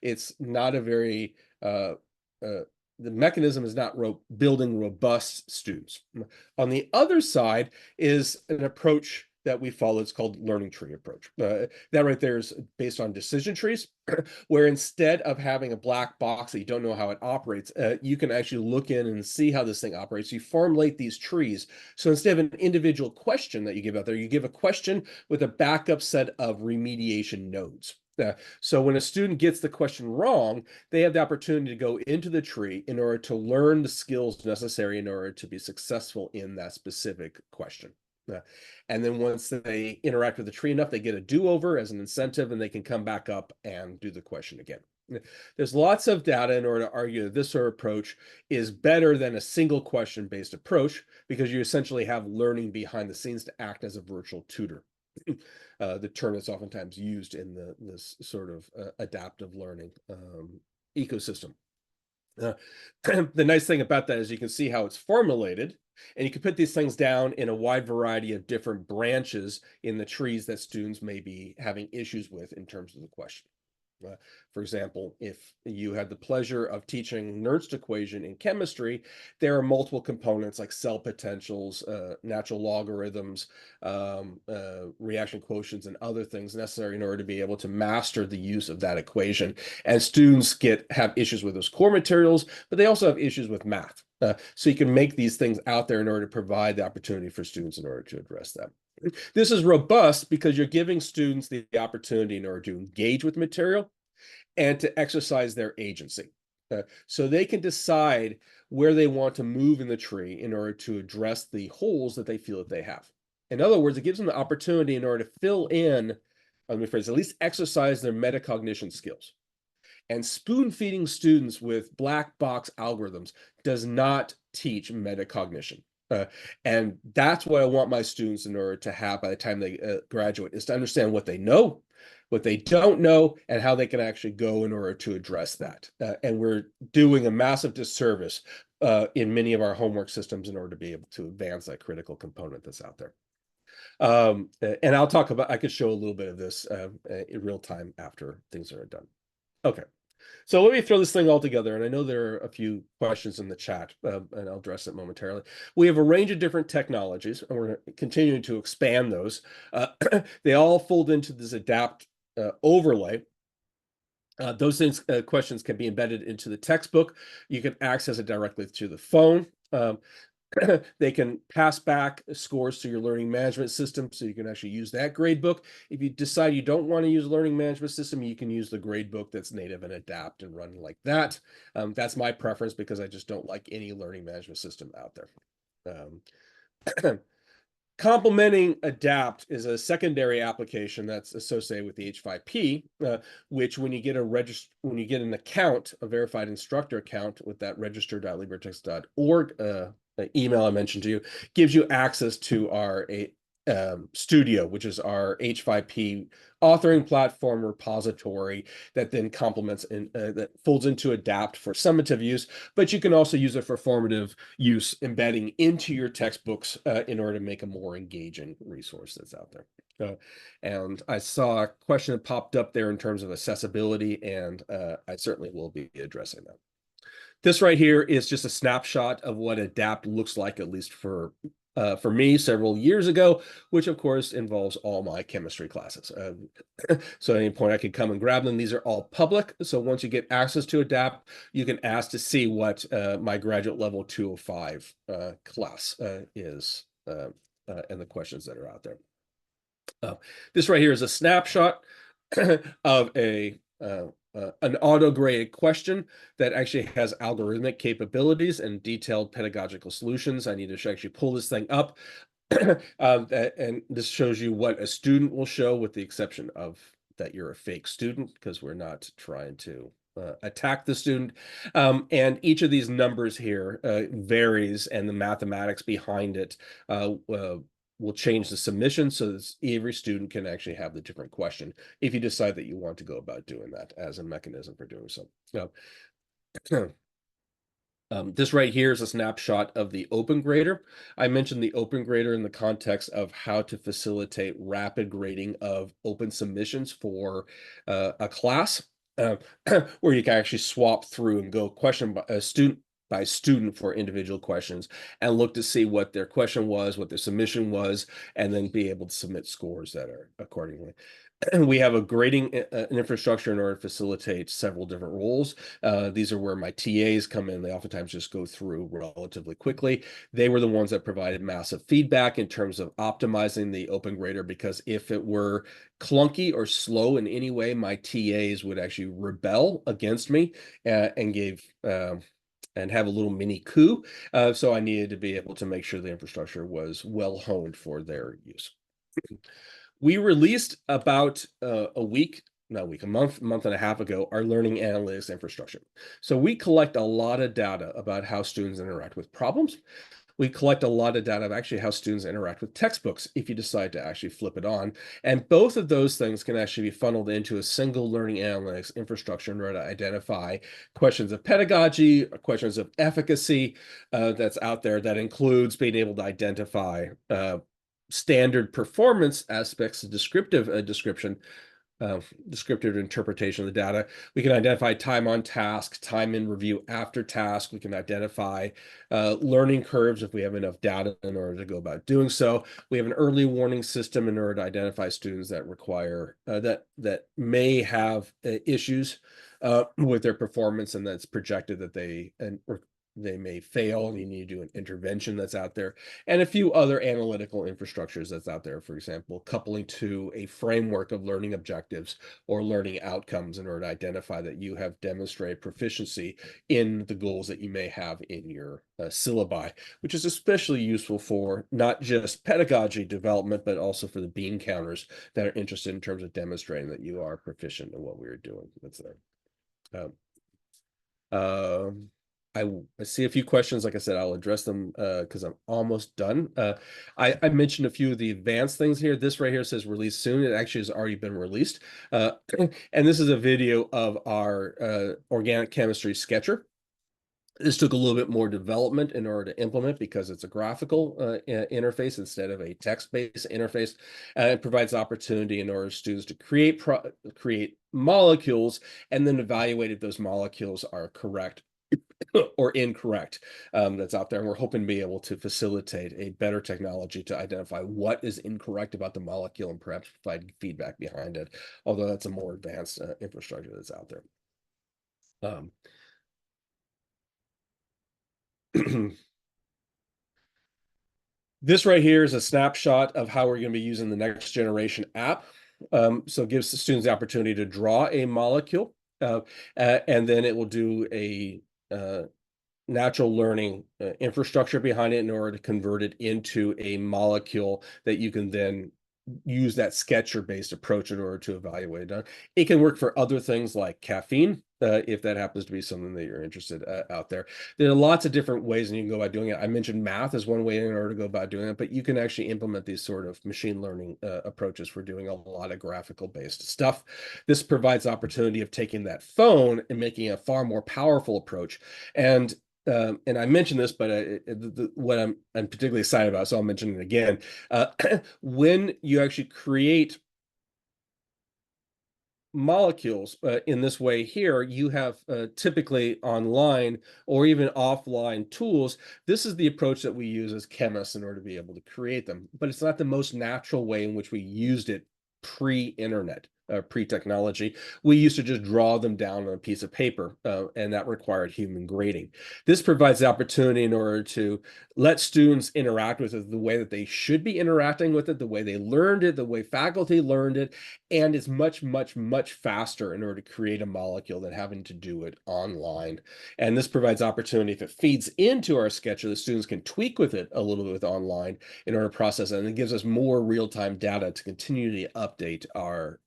It's not a very the mechanism is not building robust students. On the other side is an approach that we follow. It's called learning tree approach. That right there is based on decision trees, where instead of having a black box that you don't know how it operates, you can actually look in and see how this thing operates. You formulate these trees. So instead of an individual question that you give out there, you give a question with a backup set of remediation nodes. So when a student gets the question wrong, they have the opportunity to go into the tree in order to learn the skills necessary in order to be successful in that specific question. And then once they interact with the tree enough, they get a do-over as an incentive, and they can come back up and do the question again. There's lots of data in order to argue that this sort of approach is better than a single question-based approach, because you essentially have learning behind the scenes to act as a virtual tutor. the term that's oftentimes used in this sort of adaptive learning ecosystem. The nice thing about that is you can see how it's formulated, and you can put these things down in a wide variety of different branches in the trees that students may be having issues with in terms of the question. For example, if you had the pleasure of teaching Nernst equation in chemistry, there are multiple components like cell potentials, natural logarithms, reaction quotients, and other things necessary in order to be able to master the use of that equation. And students have issues with those core materials, but they also have issues with math. So you can make these things out there in order to provide the opportunity for students in order to address them. This is robust because you're giving students the opportunity in order to engage with material and to exercise their agency. So they can decide where they want to move in the tree in order to address the holes that they feel that they have. In other words, it gives them the opportunity in order to fill in, let me phrase, at least exercise their metacognition skills. And spoon feeding students with black box algorithms does not teach metacognition. And that's what I want my students in order to have by the time they graduate, is to understand what they know, what they don't know, and how they can actually go in order to address that. And we're doing a massive disservice in many of our homework systems in order to be able to advance that critical component that's out there. And I'll talk about, I could show a little bit of this in real time after things are done. Okay. So let me throw this thing all together, and I know there are a few questions in the chat, and I'll address it momentarily. We have a range of different technologies, and we're continuing to expand those. They all fold into this adapt overlay. Those things, questions can be embedded into the textbook. You can access it directly to the phone. They can pass back scores to your learning management system, so you can actually use that grade book. If you decide you don't want to use a learning management system, you can use the grade book that's native and adapt and run like that. That's my preference because I just don't like any learning management system out there. Complementing adapt is a secondary application that's associated with the H5P, which when you get an account, a verified instructor account with that register.libretext.org email I mentioned to you, gives you access to our Studio, which is our H5P authoring platform repository that then complements and that folds into adapt for summative use, but you can also use it for formative use, embedding into your textbooks in order to make a more engaging resource that's out there. And I saw a question that popped up there in terms of accessibility, and I certainly will be addressing that. This right here is just a snapshot of what adapt looks like, at least for me several years ago, which of course involves all my chemistry classes. So at any point I can come and grab them. These are all public. So once you get access to adapt, you can ask to see what my graduate level 205 class is and the questions that are out there. This right here is a snapshot of an auto-graded question that actually has algorithmic capabilities and detailed pedagogical solutions. I need to actually pull this thing up. And this shows you what a student will show, with the exception of that you're a fake student, because we're not trying to attack the student. And each of these numbers here varies, and the mathematics behind it will change the submission so that every student can actually have the different question if you decide that you want to go about doing that as a mechanism for doing so. This right here is a snapshot of the Open Grader. I mentioned the Open Grader in the context of how to facilitate rapid grading of open submissions for a class, where you can actually swap through and go question by student by student for individual questions and look to see what their question was, what their submission was, and then be able to submit scores that are accordingly. We have a grading infrastructure in order to facilitate several different roles. These are where my TAs come in. They oftentimes just go through relatively quickly. They were the ones that provided massive feedback in terms of optimizing the Open Grader, because if it were clunky or slow in any way, my TAs would actually rebel against me and have a little mini coup. So I needed to be able to make sure the infrastructure was well honed for their use. We released about a month and a half ago, our learning analytics infrastructure. So we collect a lot of data about how students interact with problems. we collect a lot of data of actually how students interact with textbooks if you decide to actually flip it on. And both of those things can actually be funneled into a single learning analytics infrastructure in order to identify questions of pedagogy, questions of efficacy that's out there, that includes being able to identify standard performance aspects of descriptive descriptive interpretation of the data. We can identify time on task, time in review after task. We can identify learning curves if we have enough data in order to go about doing so. We have an early warning system in order to identify students that require that may have issues with their performance, and that's projected that they may fail and you need to do an intervention that's out there, and a few other analytical infrastructures that's out there, for example, coupling to a framework of learning objectives or learning outcomes in order to identify that you have demonstrated proficiency in the goals that you may have in your syllabi, which is especially useful for not just pedagogy development, but also for the bean counters that are interested in terms of demonstrating that you are proficient in what we are doing. That's there. I see a few questions. Like I said, I'll address them because I'm almost done. I mentioned a few of the advanced things here. This right here says release soon. It actually has already been released. And this is a video of our organic chemistry sketcher. This took a little bit more development in order to implement because it's a graphical interface instead of a text-based interface. It provides opportunity in order for students to create molecules and then evaluate if those molecules are correct or incorrect that's out there. And we're hoping to be able to facilitate a better technology to identify what is incorrect about the molecule and perhaps provide feedback behind it, although that's a more advanced infrastructure that's out there. This right here is a snapshot of how we're going to be using the next generation app. So it gives the students the opportunity to draw a molecule, and then it will do a natural learning infrastructure behind it in order to convert it into a molecule that you can then use that sketcher-based approach in order to evaluate it. It can work for other things like caffeine, if that happens to be something that you're interested out there. There are lots of different ways and you can go about doing it. I mentioned math as one way in order to go about doing it, but you can actually implement these sort of machine learning approaches for doing a lot of graphical-based stuff. This provides opportunity of taking that phone and making a far more powerful approach. And I mentioned this, but what I'm particularly excited about, so I'll mention it again. When you actually create molecules in this way here, you have typically online or even offline tools. This is the approach that we use as chemists in order to be able to create them, but it's not the most natural way in which we used it pre-internet. Pre-technology. We used to just draw them down on a piece of paper, and that required human grading. This provides the opportunity in order to let students interact with it the way that they should be interacting with it, the way they learned it, the way faculty learned it, and it's much, much, much faster in order to create a molecule than having to do it online. And this provides opportunity, if it feeds into our sketcher, the students can tweak with it a little bit with online in order to process it, and it gives us more real-time data to continually update our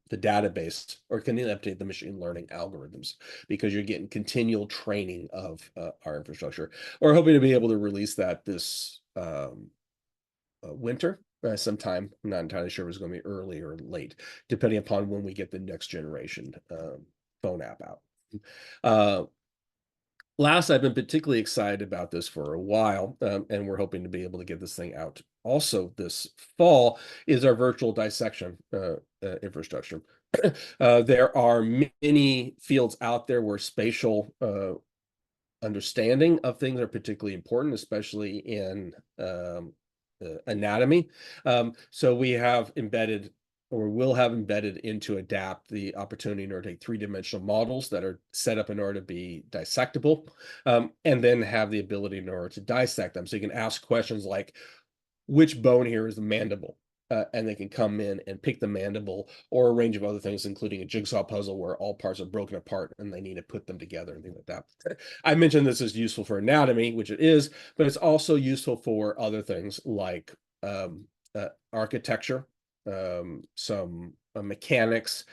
the database, or continue to update the machine learning algorithms, because you're getting continual training of our infrastructure. We're hoping to be able to release that this winter sometime. I'm not entirely sure if it's going to be early or late, depending upon when we get the next generation phone app out. Last, I've been particularly excited about this for a while, and we're hoping to be able to get this thing out also this fall, is our virtual dissection infrastructure. There are many fields out there where spatial understanding of things are particularly important, especially in anatomy. So we have embedded, or will have embedded into ADAPT, the opportunity in order to take three-dimensional models that are set up in order to be dissectable, and then have the ability in order to dissect them. So you can ask questions like, which bone here is the mandible? And they can come in and pick the mandible, or a range of other things, including a jigsaw puzzle where all parts are broken apart and they need to put them together and things like that. I mentioned this is useful for anatomy, which it is, but it's also useful for other things like architecture, some mechanics,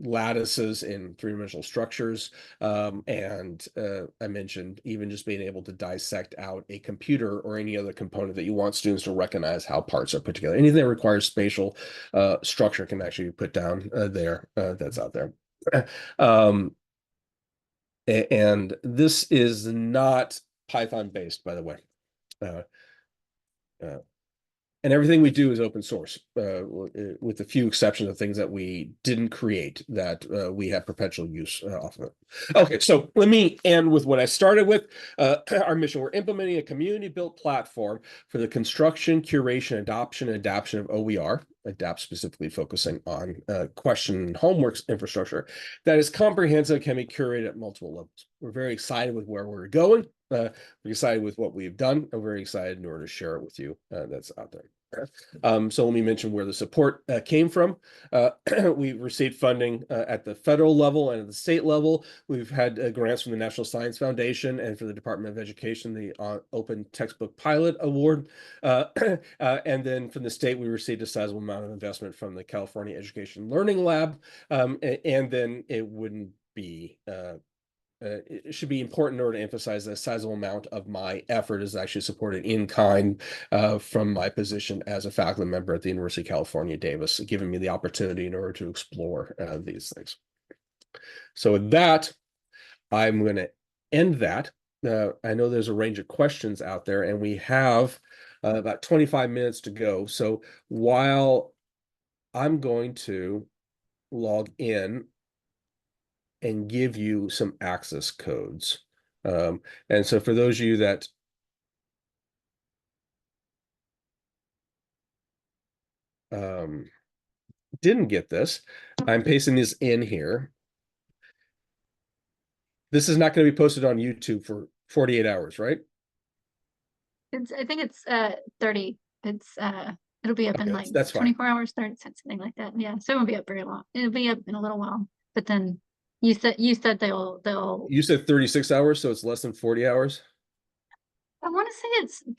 lattices in three-dimensional structures. And I mentioned even just being able to dissect out a computer or any other component that you want students to recognize how parts are put together. Anything that requires spatial structure can actually be put down there, that's out there. And this is not Python based, by the way. And everything we do is open source, with a few exceptions of things that we didn't create that we have perpetual use off of it. Okay, so let me end with what I started with. Our mission: we're implementing a community-built platform for the construction, curation, adoption, and adaption of OER. Adapt specifically focusing on question and homework infrastructure that is comprehensive, can be curated at multiple levels. We're very excited with where we're going. We're excited with what we've done. I'm very excited in order to share it with you. That's out there. So let me mention where the support came from. We've received funding at the federal level and at the state level. We've had grants from the National Science Foundation and for the Department of Education, the Open Textbook Pilot Award. And then from the state, we received a sizable amount of investment from the California Education Learning Lab. And then it wouldn't be it should be important in order to emphasize that a sizable amount of my effort is actually supported in kind from my position as a faculty member at the University of California, Davis, giving me the opportunity in order to explore these things. So with that, I'm going to end that. I know there's a range of questions out there, and we have about 25 minutes to go. So while I'm going to log in and give you some access codes. And so for those of you that didn't get this, I'm pasting this in here. This is not going to be posted on YouTube for 48 hours, right? I think it's 30. It'll be up in like that's 24 hours, 30, something like that. Yeah, so it won't be up very long. It'll be up in a little while. But then you said they'll You said 36 hours, so it's less than 40 hours. I want to say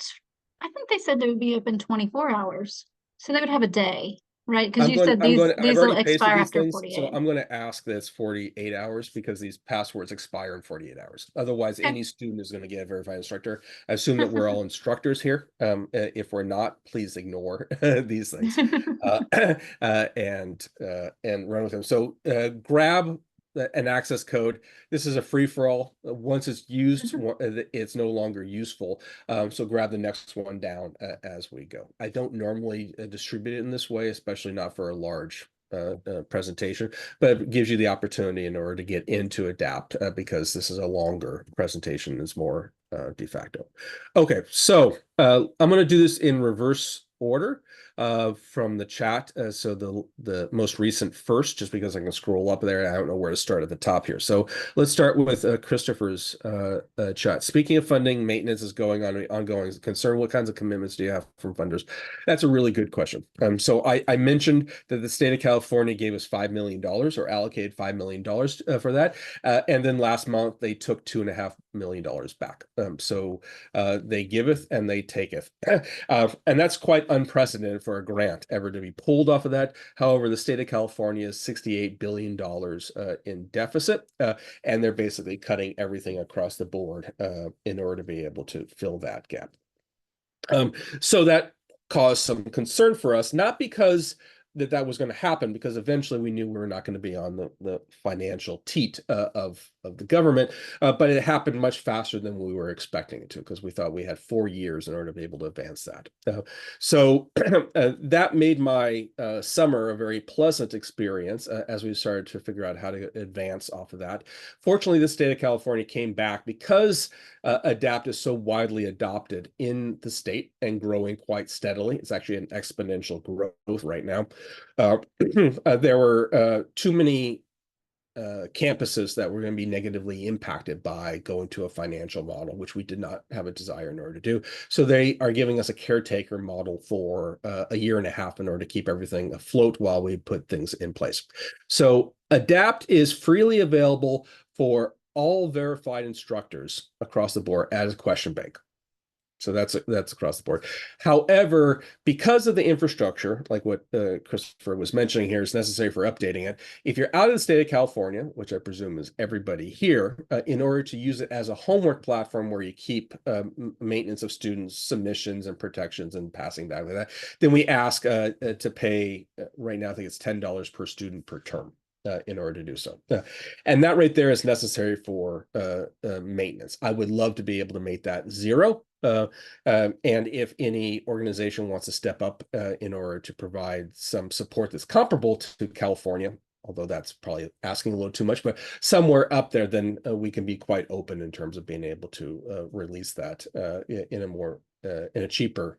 I think they said they would be up in 24 hours. So they would have a day, right? Because you said these will expire after 48. So I'm going to ask that it's 48 hours because these passwords expire in 48 hours. Otherwise, any student is going to get a verified instructor. I assume that we're all instructors here. If we're not, please ignore these things and run with them. So grab an access code. This is a free-for-all. Once it's used, it's no longer useful. So grab the next one down as we go. I don't normally distribute it in this way, especially not for a large presentation, but it gives you the opportunity in order to get into Adapt because this is a longer presentation, is more de facto. Okay, so I'm going to do this in reverse order from the chat. So the most recent first, just because I can scroll up there. I don't know where to start at the top here. So let's start with Christopher's chat. Speaking of funding, maintenance is ongoing concern. What kinds of commitments do you have from funders? That's a really good question. So I mentioned that the state of California gave us $5 million or allocated $5 million for that. And then last month they took $2.5 million back. So they giveth and they taketh. And that's quite unprecedented for a grant ever to be pulled off of that. However, the state of California is $68 billion in deficit, and they're basically cutting everything across the board in order to be able to fill that gap. So that caused some concern for us, not because that was going to happen, because eventually we knew we were not going to be on the financial teat of the government, but it happened much faster than we were expecting it to, because we thought we had 4 years in order to be able to advance that. So that made my summer a very pleasant experience as we started to figure out how to advance off of that. Fortunately, the state of California came back because Adapt is so widely adopted in the state and growing quite steadily. It's actually an exponential growth right now. There were too many campuses that were going to be negatively impacted by going to a financial model, which we did not have a desire in order to do. So they are giving us a caretaker model for a year and a half in order to keep everything afloat while we put things in place. So Adapt is freely available for all verified instructors across the board as a question bank. So that's across the board. However, because of the infrastructure, like what Christopher was mentioning here, is necessary for updating it. If you're out of the state of California, which I presume is everybody here, in order to use it as a homework platform where you keep maintenance of students' submissions and protections and passing back like that, then we ask to pay, right now I think it's $10 per student per term. In order to do so. And that right there is necessary for maintenance. I would love to be able to make that zero. And if any organization wants to step up in order to provide some support that's comparable to California, although that's probably asking a little too much, but somewhere up there, then we can be quite open in terms of being able to release that in a more, in a cheaper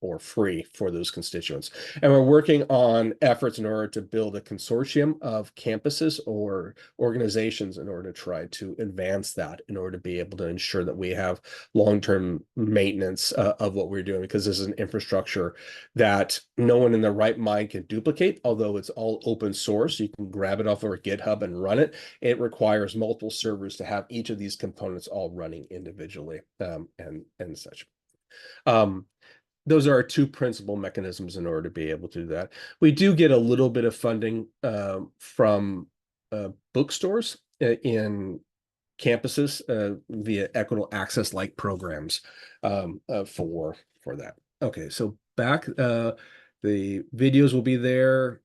or free for those constituents. And we're working on efforts in order to build a consortium of campuses or organizations in order to try to advance that, in order to be able to ensure that we have long-term maintenance of what we're doing, because this is an infrastructure that no one in their right mind can duplicate. Although it's all open source, you can grab it off of our GitHub and run it. It requires multiple servers to have each of these components all running individually, and such. Those are our two principal mechanisms in order to be able to do that. We do get a little bit of funding from bookstores in campuses via equitable access like programs for that. Okay, so back, the videos will be there.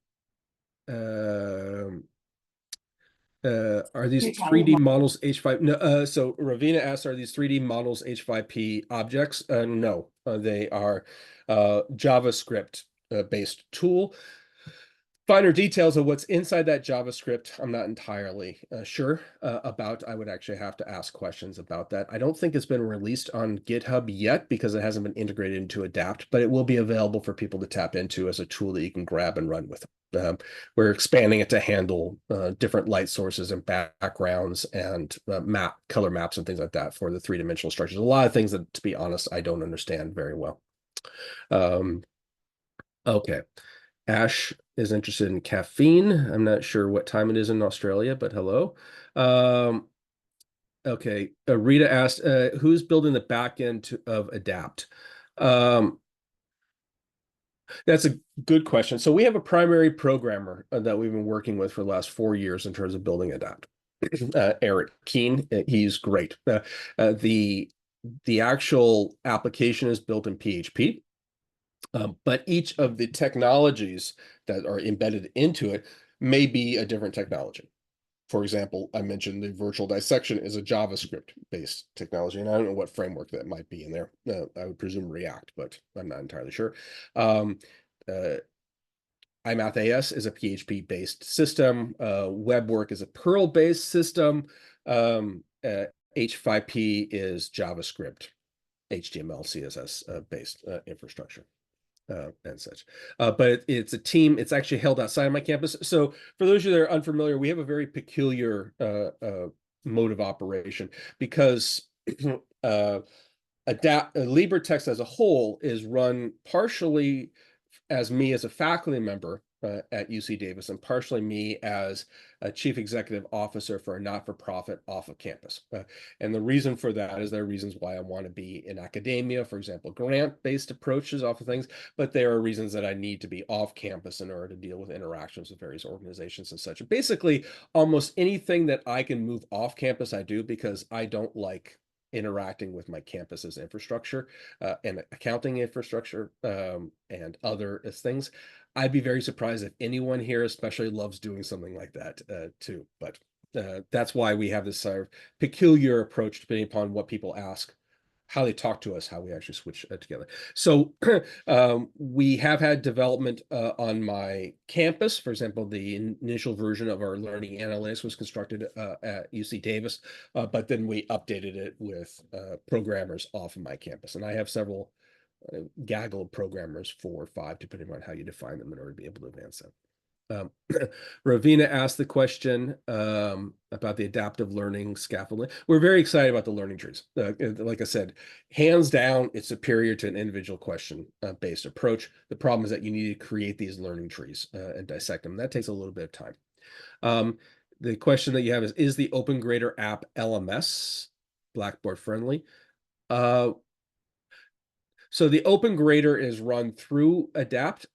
Are these 3D models H5? No, so Ravina asks, are these 3D models H5P objects? No, they are JavaScript based tool. Finer details of what's inside that JavaScript, I'm not entirely sure about. I would actually have to ask questions about that. I don't think it's been released on GitHub yet because it hasn't been integrated into Adapt, but it will be available for people to tap into as a tool that you can grab and run with. We're expanding it to handle different light sources and backgrounds and color maps and things like that for the three-dimensional structures. A lot of things that, to be honest, I don't understand very well. Okay. Ash is interested in caffeine. I'm not sure what time it is in Australia, but hello. Okay. Rita asked, who's building the back end of Adapt? That's a good question. So we have a primary programmer that we've been working with for the last 4 years in terms of building Adapt. Eric Keene, he's great. The actual application is built in PHP. But each of the technologies that are embedded into it may be a different technology. For example, I mentioned the virtual dissection is a JavaScript-based technology, and I don't know what framework that might be in there. I would presume React, but I'm not entirely sure. iMathAS is a PHP-based system. WebWork is a Perl-based system. H5P is JavaScript, HTML, CSS based infrastructure. And such. But it's a team. It's actually held outside of my campus. So for those of you that are unfamiliar, we have a very peculiar mode of operation because LibreTexts as a whole is run partially as me as a faculty member at UC Davis and partially me as a chief executive officer for a not-for-profit off of campus. And the reason for that is there are reasons why I want to be in academia, for example, grant-based approaches off of things, but there are reasons that I need to be off campus in order to deal with interactions with various organizations and such. And basically, almost anything that I can move off campus, I do, because I don't like interacting with my campus's infrastructure and accounting infrastructure and other things. I'd be very surprised if anyone here especially loves doing something like that too. But that's why we have this sort of peculiar approach depending upon what people ask, how they talk to us, how we actually switch together. So we have had development on my campus. For example, the initial version of our learning analytics was constructed at UC Davis, but then we updated it with programmers off of my campus. And I have several gaggle of programmers, 4 or 5, depending on how you define them in order to be able to advance them. Ravina asked the question about the adaptive learning scaffolding. We're very excited about the learning trees. Like I said, hands down, it's superior to an individual question based approach. The problem is that you need to create these learning trees and dissect them. That takes a little bit of time. The question that you have is the Open Grader app LMS Blackboard friendly? So the open grader is run through Adapt.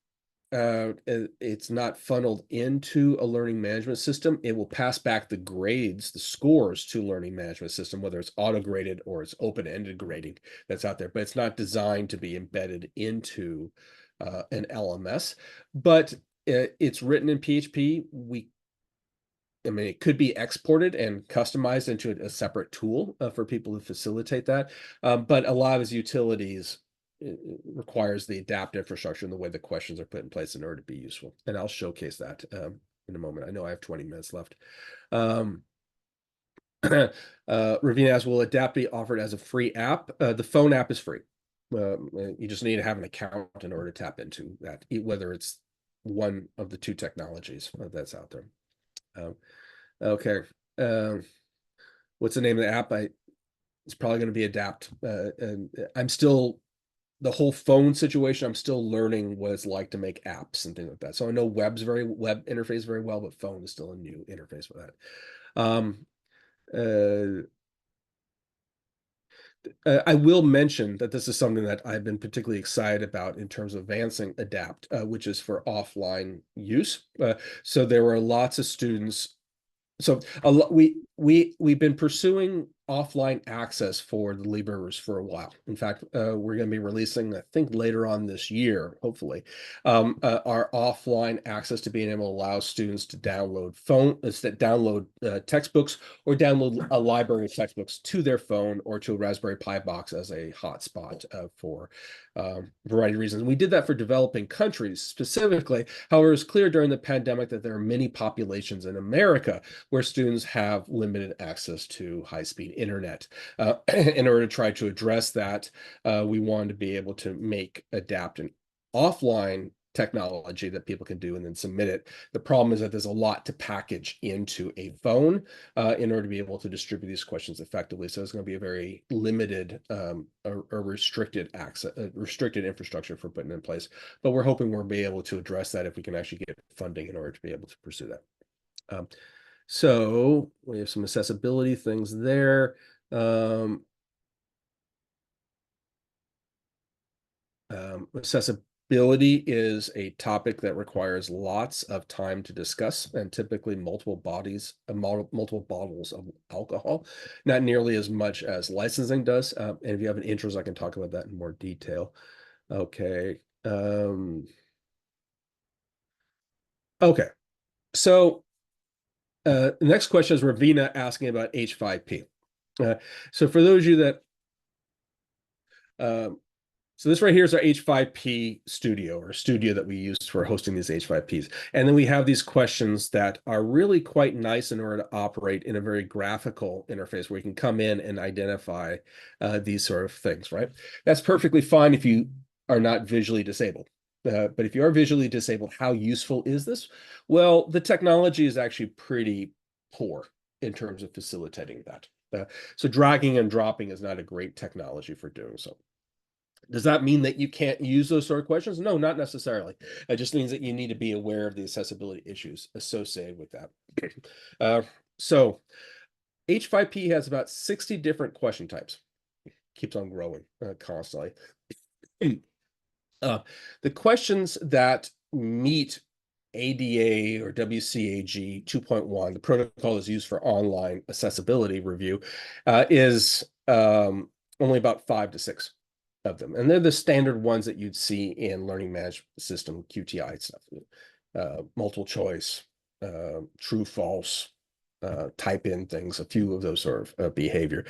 It's not funneled into a learning management system. It will pass back the grades, the scores to learning management system, whether it's auto-graded or it's open-ended grading that's out there, but it's not designed to be embedded into an LMS. But it's written in PHP. I mean, it could be exported and customized into a separate tool for people to facilitate that. But a lot of these utilities requires the adapt infrastructure and the way the questions are put in place in order to be useful. And I'll showcase that in a moment. I know I have 20 minutes left. Ravina asks, will Adapt be offered as a free app? The phone app is free. You just need to have an account in order to tap into that, whether it's one of the two technologies that's out there. Okay. What's the name of the app? It's probably going to be Adapt. And I'm still, the whole phone situation, I'm still learning what it's like to make apps and things like that. So I know web interface very well, but phone is still a new interface for that. I will mention that this is something that I've been particularly excited about in terms of advancing Adapt, which is for offline use. So there were lots of students. So we've been pursuing offline access for the LibreVerse for a while. In fact, we're going to be releasing, I think later on this year, hopefully, our offline access to being able to allow students to download textbooks or download a library of textbooks to their phone or to a Raspberry Pi box as a hotspot for a variety of reasons. We did that for developing countries specifically. However, it's clear during the pandemic that there are many populations in America where students have limited access to high-speed internet. In order to try to address that, we wanted to be able to adapt an offline technology that people can do and then submit it. The problem is that there's a lot to package into a phone in order to be able to distribute these questions effectively. So it's going to be a very limited or restricted access, restricted infrastructure for putting in place. But we're hoping we'll be able to address that if we can actually get funding in order to be able to pursue that. So we have some accessibility things there. Accessibility is a topic that requires lots of time to discuss and typically multiple bottles of alcohol, not nearly as much as licensing does. And if you have an interest, I can talk about that in more detail. Okay. Okay. So the next question is Ravina asking about H5P. So for those of you that, so this right here is our H5P studio, or studio that we use for hosting these H5Ps. And then we have these questions that are really quite nice in order to operate in a very graphical interface where you can come in and identify these sort of things, right? That's perfectly fine if you are not visually disabled. But if you are visually disabled, how useful is this? Well, the technology is actually pretty poor in terms of facilitating that. So dragging and dropping is not a great technology for doing so. Does that mean that you can't use those sort of questions? No, not necessarily. It just means that you need to be aware of the accessibility issues associated with that. So H5P has about 60 different question types. It keeps on growing constantly. The questions that meet ADA or WCAG 2.1, the protocol is used for online accessibility review, is only about 5 to 6 of them. And they're the standard ones that you'd see in learning management system, QTI stuff, multiple choice, true, false, type in things, a few of those sort of behavior.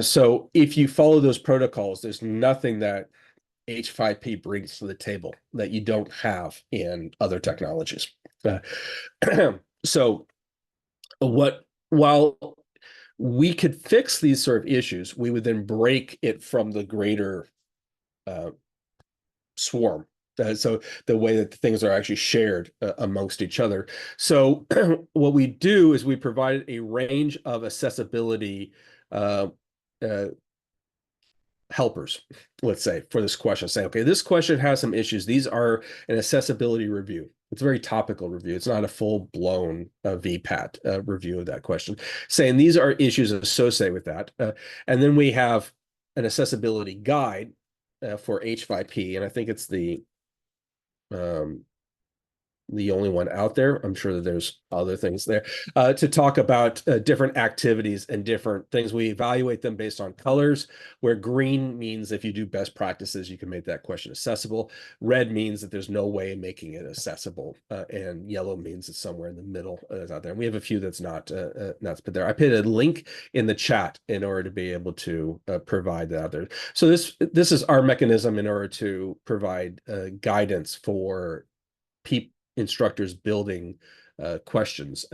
So if you follow those protocols, there's nothing that H5P brings to the table that you don't have in other technologies. So while we could fix these sort of issues, we would then break it from the greater swarm. So the way that the things are actually shared amongst each other. So what we do is we provided a range of accessibility helpers, let's say, for this question. Say, okay, this question has some issues. These are an accessibility review. It's a very topical review. It's not a full-blown VPAT review of that question. Saying these are issues associated with that. And then we have an accessibility guide for H5P, and I think it's the only one out there. I'm sure that there's other things there to talk about different activities and different things. We evaluate them based on colors, where green means if you do best practices, you can make that question accessible. Red means that there's no way of making it accessible, and yellow means it's somewhere in the middle out there. And we have a few that's not put there. I put a link in the chat in order to be able to provide that out there. So this is our mechanism in order to provide guidance for instructors building questions,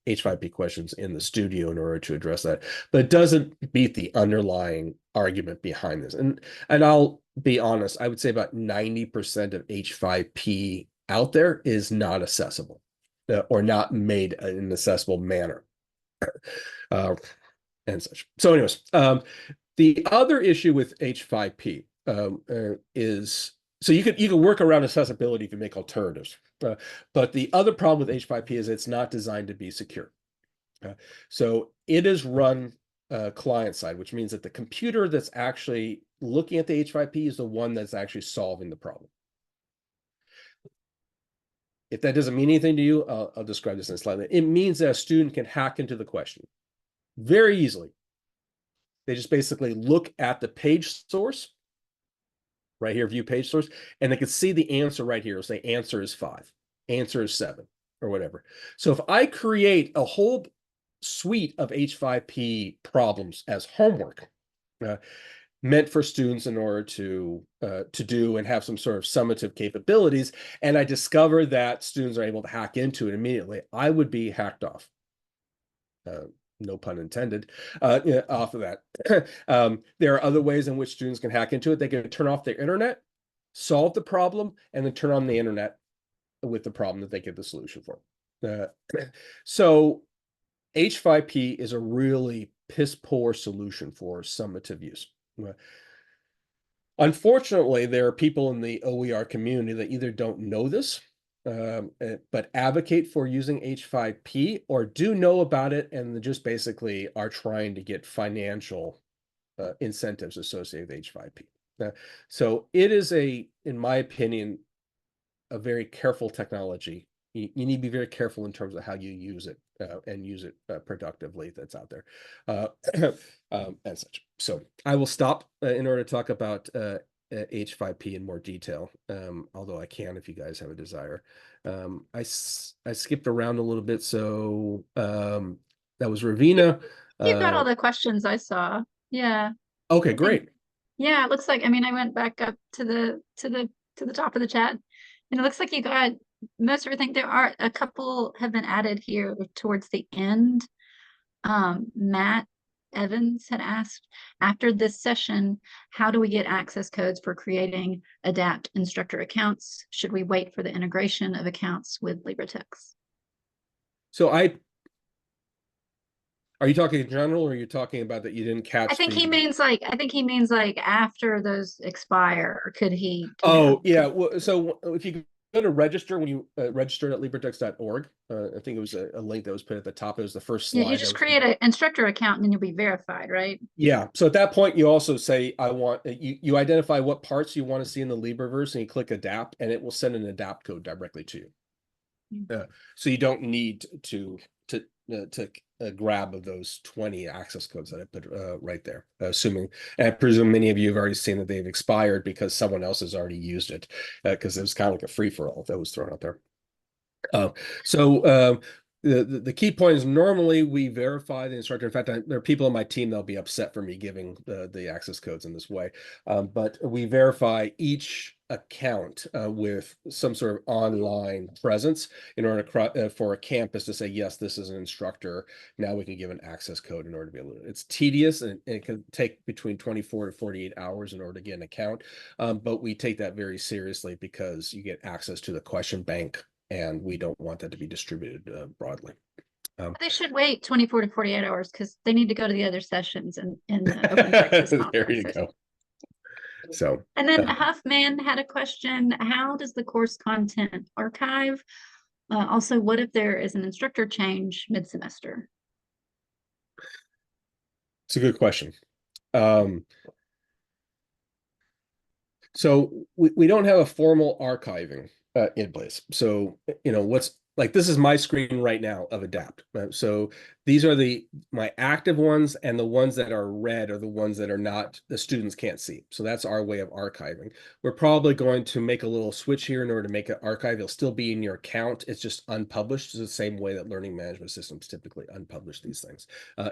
H5P questions in the studio in order to address that, but it doesn't beat the underlying argument behind this. And I'll be honest, I would say about 90% of H5P out there is not accessible or not made in an accessible manner and such. So anyways, the other issue with H5P is, so you can work around accessibility if you make alternatives. But the other problem with H5P is it's not designed to be secure. So it is run client side, which means that the computer that's actually looking at the H5P is the one that's actually solving the problem. If that doesn't mean anything to you, I'll describe this in a slide. It means that a student can hack into the question very easily. They just basically look at the page source, right here, view page source, and they can see the answer right here. It'll say answer is 5, answer is 7, or whatever. So if I create a whole suite of H5P problems as homework, meant for students in order to do and have some sort of summative capabilities, and I discover that students are able to hack into it immediately, I would be hacked off. No pun intended, off of that. There are other ways in which students can hack into it. They can turn off their internet, solve the problem, and then turn on the internet with the problem that they get the solution for. So H5P is a really piss poor solution for summative use. Unfortunately, there are people in the OER community that either don't know this, but advocate for using H5P, or do know about it and just basically are trying to get financial incentives associated with H5P. So it is in my opinion, a very careful technology. You need to be very careful in terms of how you use it and use it productively that's out there and such. So I will stop in order to talk about H5P in more detail, although I can if you guys have a desire. I skipped around a little bit, so that was Ravina. You got all the questions I saw. Yeah. Okay, great. Yeah, it looks like, I mean, I went back up to the top of the chat, and it looks like you got most of everything. There are a couple have been added here towards the end. Matt Evans had asked, after this session, how do we get access codes for creating adapt instructor accounts? Should we wait for the integration of accounts with LibreTexts? So are you talking in general, or are you talking about that you didn't catch? I think he means like after those expire, could he? Oh, yeah. Well, so if you go to register, when you registered at LibreTexts.org, I think it was a link that was put at the top. It was the first slide. Yeah, you just create an instructor account and then you'll be verified, right? Yeah. So at that point, you also say, I want, you identify what parts you want to see in the LibreVerse, and you click adapt, and it will send an adapt code directly to you. So you don't need to grab of those 20 access codes that I put right there, assuming, and I presume many of you have already seen that they've expired because someone else has already used it, because it was kind of like a free-for-all that was thrown out there. So the key point is normally we verify the instructor. In fact, there are people on my team that'll be upset for me giving the access codes in this way, but we verify each account with some sort of online presence in order to, for a campus to say, yes, this is an instructor. Now we can give an access code in order to be able to. It's tedious, and it can take between 24 to 48 hours in order to get an account, but we take that very seriously because you get access to the question bank, and we don't want that to be distributed broadly. They should wait 24 to 48 hours because they need to go to the other sessions in the Open Texas There you go. So, and then Huffman had a question: how does the course content archive? Also, what if there is an instructor change mid-semester? It's a good question. So we don't have a formal archiving in place. So, what's like, this is my screen right now of Adapt. So these are my active ones, and the ones that are red are the ones that are not, the students can't see. So that's our way of archiving. We're probably going to make a little switch here in order to make it archive. It'll still be in your account. It's just unpublished. It's the same way that learning management systems typically unpublish these things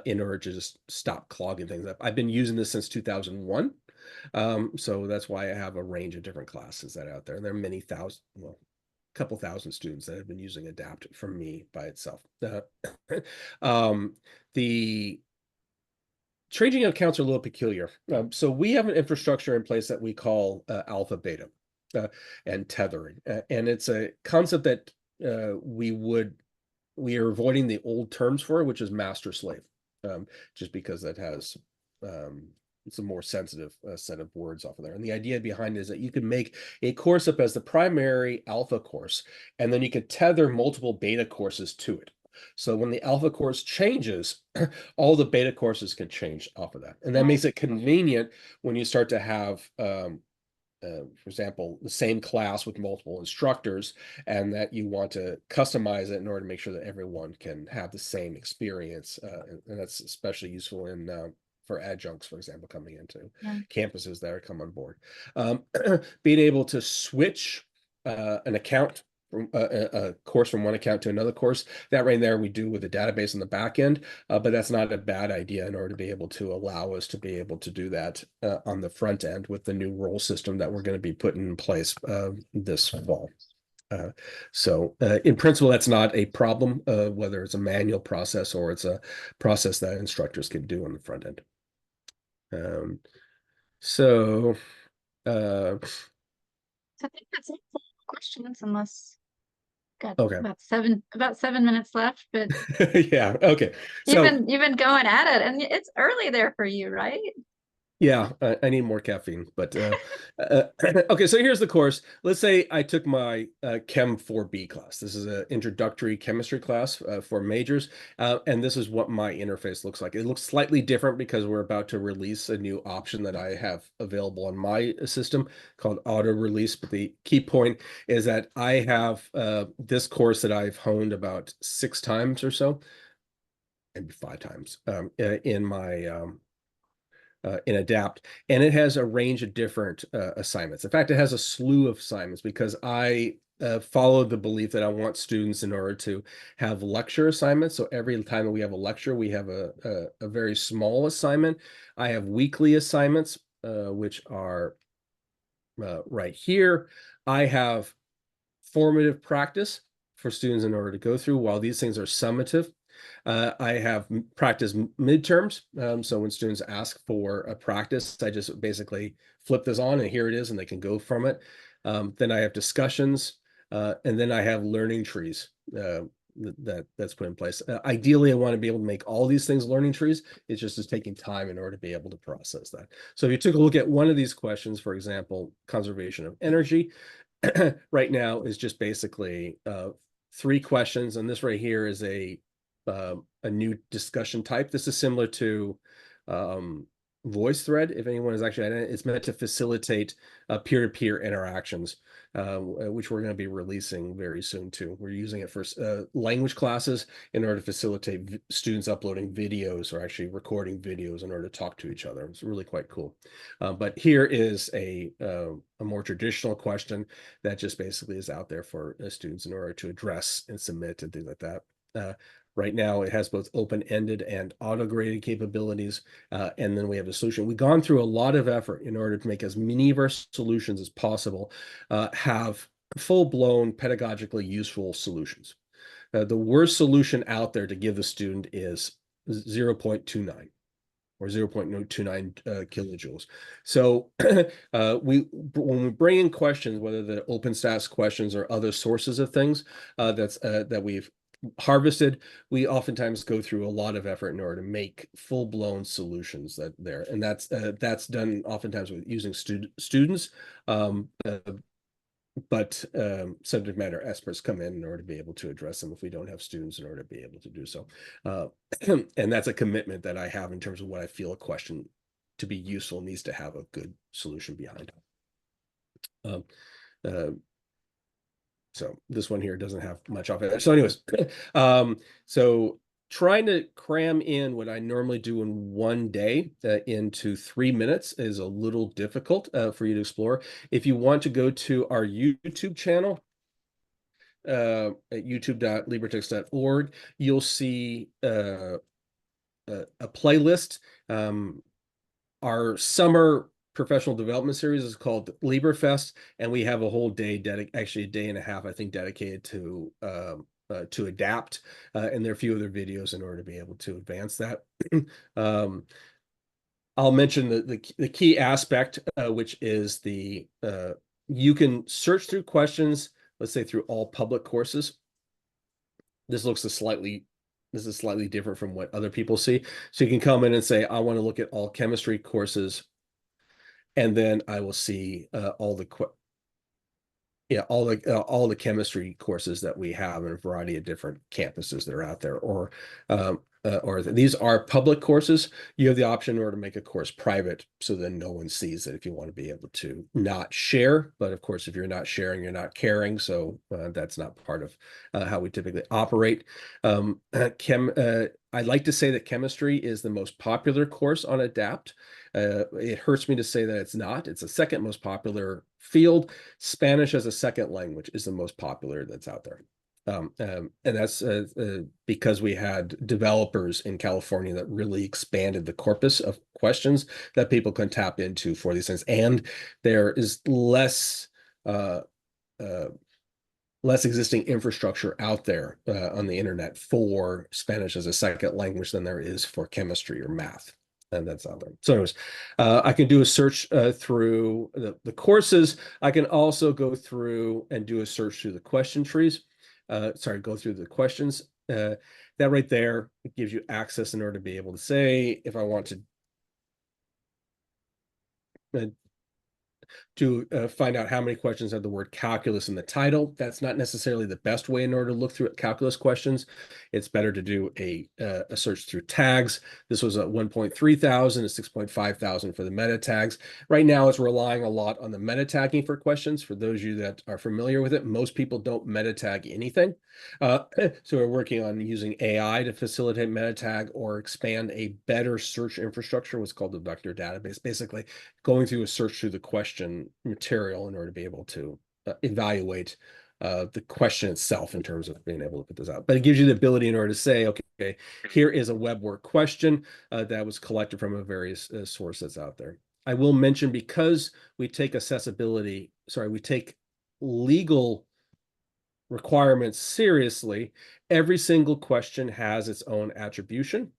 in order to just stop clogging things up. I've been using this since 2001. So that's why I have a range of different classes that are out there. And there are many thousand, well, a couple thousand students that have been using Adapt from me by itself. The changing accounts are a little peculiar. So we have an infrastructure in place that we call alpha beta and tethering. And it's a concept that we are avoiding the old terms for, which is master slave, just because that has it's a more sensitive set of words off of there. And the idea behind it is that you can make a course up as the primary alpha course, and then you could tether multiple beta courses to it. So when the alpha course changes, all the beta courses can change off of that. And that makes it convenient when you start to have, for example, the same class with multiple instructors, and that you want to customize it in order to make sure that everyone can have the same experience. And that's especially useful in for adjuncts, for example, coming into campuses that are come on board. Being able to switch an account from a course from one account to another course, that right there we do with a database in the back end, but that's not a bad idea in order to be able to allow us to be able to do that on the front end with the new role system that we're going to be putting in place this fall. So in principle, that's not a problem, whether it's a manual process or it's a process that instructors can do on the front end. So So I think that's it for questions, unless got okay. about 7 minutes left, but yeah, okay. So you've been going at it, and it's early there for you, right? yeah, I need more caffeine, but okay. So here's the course. Let's say I took my Chem 4B class. This is an introductory chemistry class for majors, and this is what my interface looks like. It looks slightly different because we're about to release a new option that I have available on my system called auto release. But the key point is that I have this course that I've honed about 6 times or so, maybe 5 times in my in Adapt, and it has a range of different assignments. In fact, it has a slew of assignments because I followed the belief that I want students, in order to have lecture assignments. So every time that we have a lecture, we have a very small assignment. I have weekly assignments, which are right here. I have formative practice for students in order to go through, while these things are summative. I have practice midterms. So when students ask for a practice, I just basically flip this on and here it is, and they can go from it. Then I have discussions, and then I have learning trees that's put in place. Ideally, I want to be able to make all these things learning trees. It's just taking time in order to be able to process that. So if you took a look at one of these questions, for example, conservation of energy, right now is just basically 3 questions, and this right here is a new discussion type. This is similar to VoiceThread. If anyone is actually, it's meant to facilitate peer-to-peer interactions, which we're going to be releasing very soon too. We're using it for language classes in order to facilitate students uploading videos or actually recording videos in order to talk to each other. It's really quite cool. But here is a more traditional question that just basically is out there for students in order to address and submit and things like that. Right now, it has both open-ended and auto-graded capabilities, and then we have a solution. We've gone through a lot of effort in order to make as many of our solutions as possible have full-blown pedagogically useful solutions. The worst solution out there to give the student is 0.29 or 0.29 kilojoules. So when we bring in questions, whether the OpenStax questions or other sources of things that we've harvested, we oftentimes go through a lot of effort in order to make full-blown solutions and that's done oftentimes with using students, but subject matter experts come in order to be able to address them if we don't have students in order to be able to do so. And that's a commitment that I have in terms of what I feel a question to be useful needs to have a good solution behind it. Um, uh, so this one here doesn't have much off it. So anyways, so trying to cram in what I normally do in one day into 3 minutes is a little difficult for you to explore. If you want to go to our YouTube channel, at youtube.libretext.org, you'll see a playlist. Our summer professional development series is called LibreFest, and we have a whole day, actually a day and a half, I think, dedicated to adapt, and there are a few other videos in order to be able to advance that. I'll mention the key aspect, which is you can search through questions, let's say through all public courses. This is slightly different from what other people see. So you can come in and say, I want to look at all chemistry courses, and then I will see all the chemistry courses that we have in a variety of different campuses that are out there, or these are public courses. You have the option in order to make a course private, so then no one sees it if you want to be able to not share. But of course, if you're not sharing, you're not caring. So that's not part of how we typically operate. I'd like to say that chemistry is the most popular course on Adapt. It hurts me to say that it's not. It's the second most popular field. Spanish as a second language is the most popular that's out there. And that's because we had developers in California that really expanded the corpus of questions that people can tap into for these things. And there is less existing infrastructure out there on the internet for Spanish as a second language than there is for chemistry or math. And that's out there. So anyways, I can do a search through the courses. I can also go through and do a search through the question trees. Go through the questions. That right there gives you access in order to be able to say, if I want to find out how many questions have the word calculus in the title. That's not necessarily the best way in order to look through calculus questions. It's better to do a search through tags. This was a 1.3 thousand, a 6.5 thousand for the meta tags. Right now, it's relying a lot on the meta tagging for questions. For those of you that are familiar with it, most people don't meta tag anything. So we're working on using AI to facilitate meta tag or expand a better search infrastructure, what's called the vector database, basically going through a search through the question material in order to be able to evaluate the question itself in terms of being able to put this out. But it gives you the ability in order to say, okay, here is a web work question that was collected from a various source that's out there. I will mention, because we take we take legal requirements seriously, every single question has its own attribution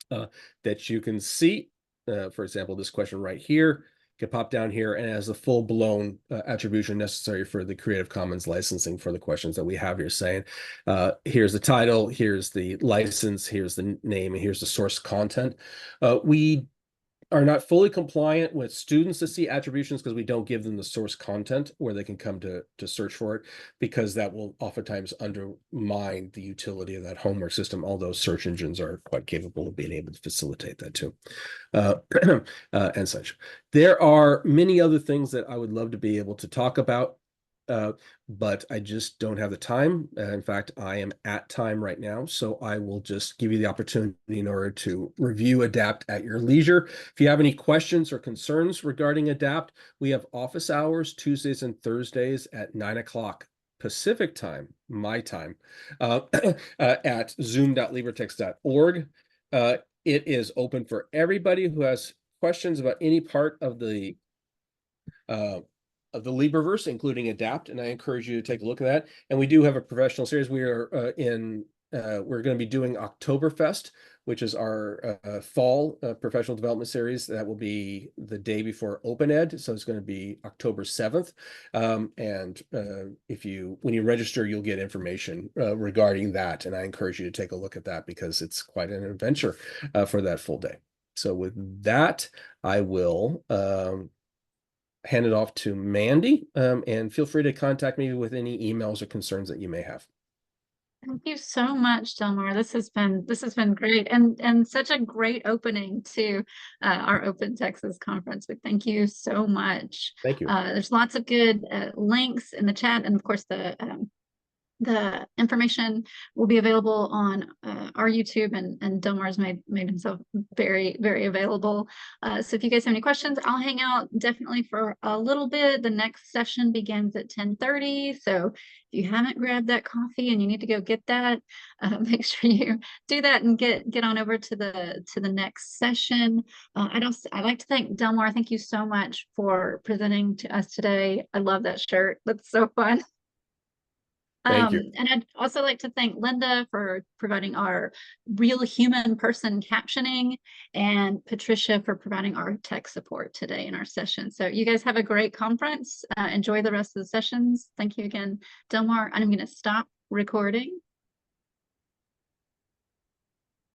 that you can see. For example, this question right here can pop down here and has the full-blown attribution necessary for the Creative Commons licensing for the questions that we have here, saying, here's the title, here's the license, here's the name, and here's the source content. We are not fully compliant with students to see attributions because we don't give them the source content where they can come to search for it, because that will oftentimes undermine the utility of that homework system, although search engines are quite capable of being able to facilitate that too. And such. There are many other things that I would love to be able to talk about, but I just don't have the time. In fact, I am at time right now, so I will just give you the opportunity in order to review Adapt at your leisure. If you have any questions or concerns regarding Adapt, we have office hours Tuesdays and Thursdays at 9 o'clock Pacific time, my time, at zoom.libretext.org. It is open for everybody who has questions about any part of the LibreVerse, including Adapt, and I encourage you to take a look at that. And we do have a professional series. We are we're going to be doing Oktoberfest, which is our fall professional development series. That will be the day before Open Ed, so it's going to be October 7th. And when you register, you'll get information regarding that, and I encourage you to take a look at that because it's quite an adventure for that full day. So with that, I will hand it off to Mandy, and feel free to contact me with any emails or concerns that you may have. Thank you so much, Delmar. This has been great and such a great opening to our Open Texas conference. But thank you so much. Thank you. There's lots of good links in the chat, and of course the information will be available on our YouTube, and Delmar's made himself very, very available. So if you guys have any questions, I'll hang out definitely for a little bit. The next session begins at 10:30. So if you haven't grabbed that coffee and you need to go get that, make sure you do that and get on over to the next session. I'd like to thank Delmar. Thank you so much for presenting to us today. I love that shirt. That's so fun. Thank you. And I'd also like to thank Linda for providing our real human person captioning, and Patricia for providing our tech support today in our session. So you guys have a great conference. Enjoy the rest of the sessions. Thank you again, Delmar. And I'm going to stop recording.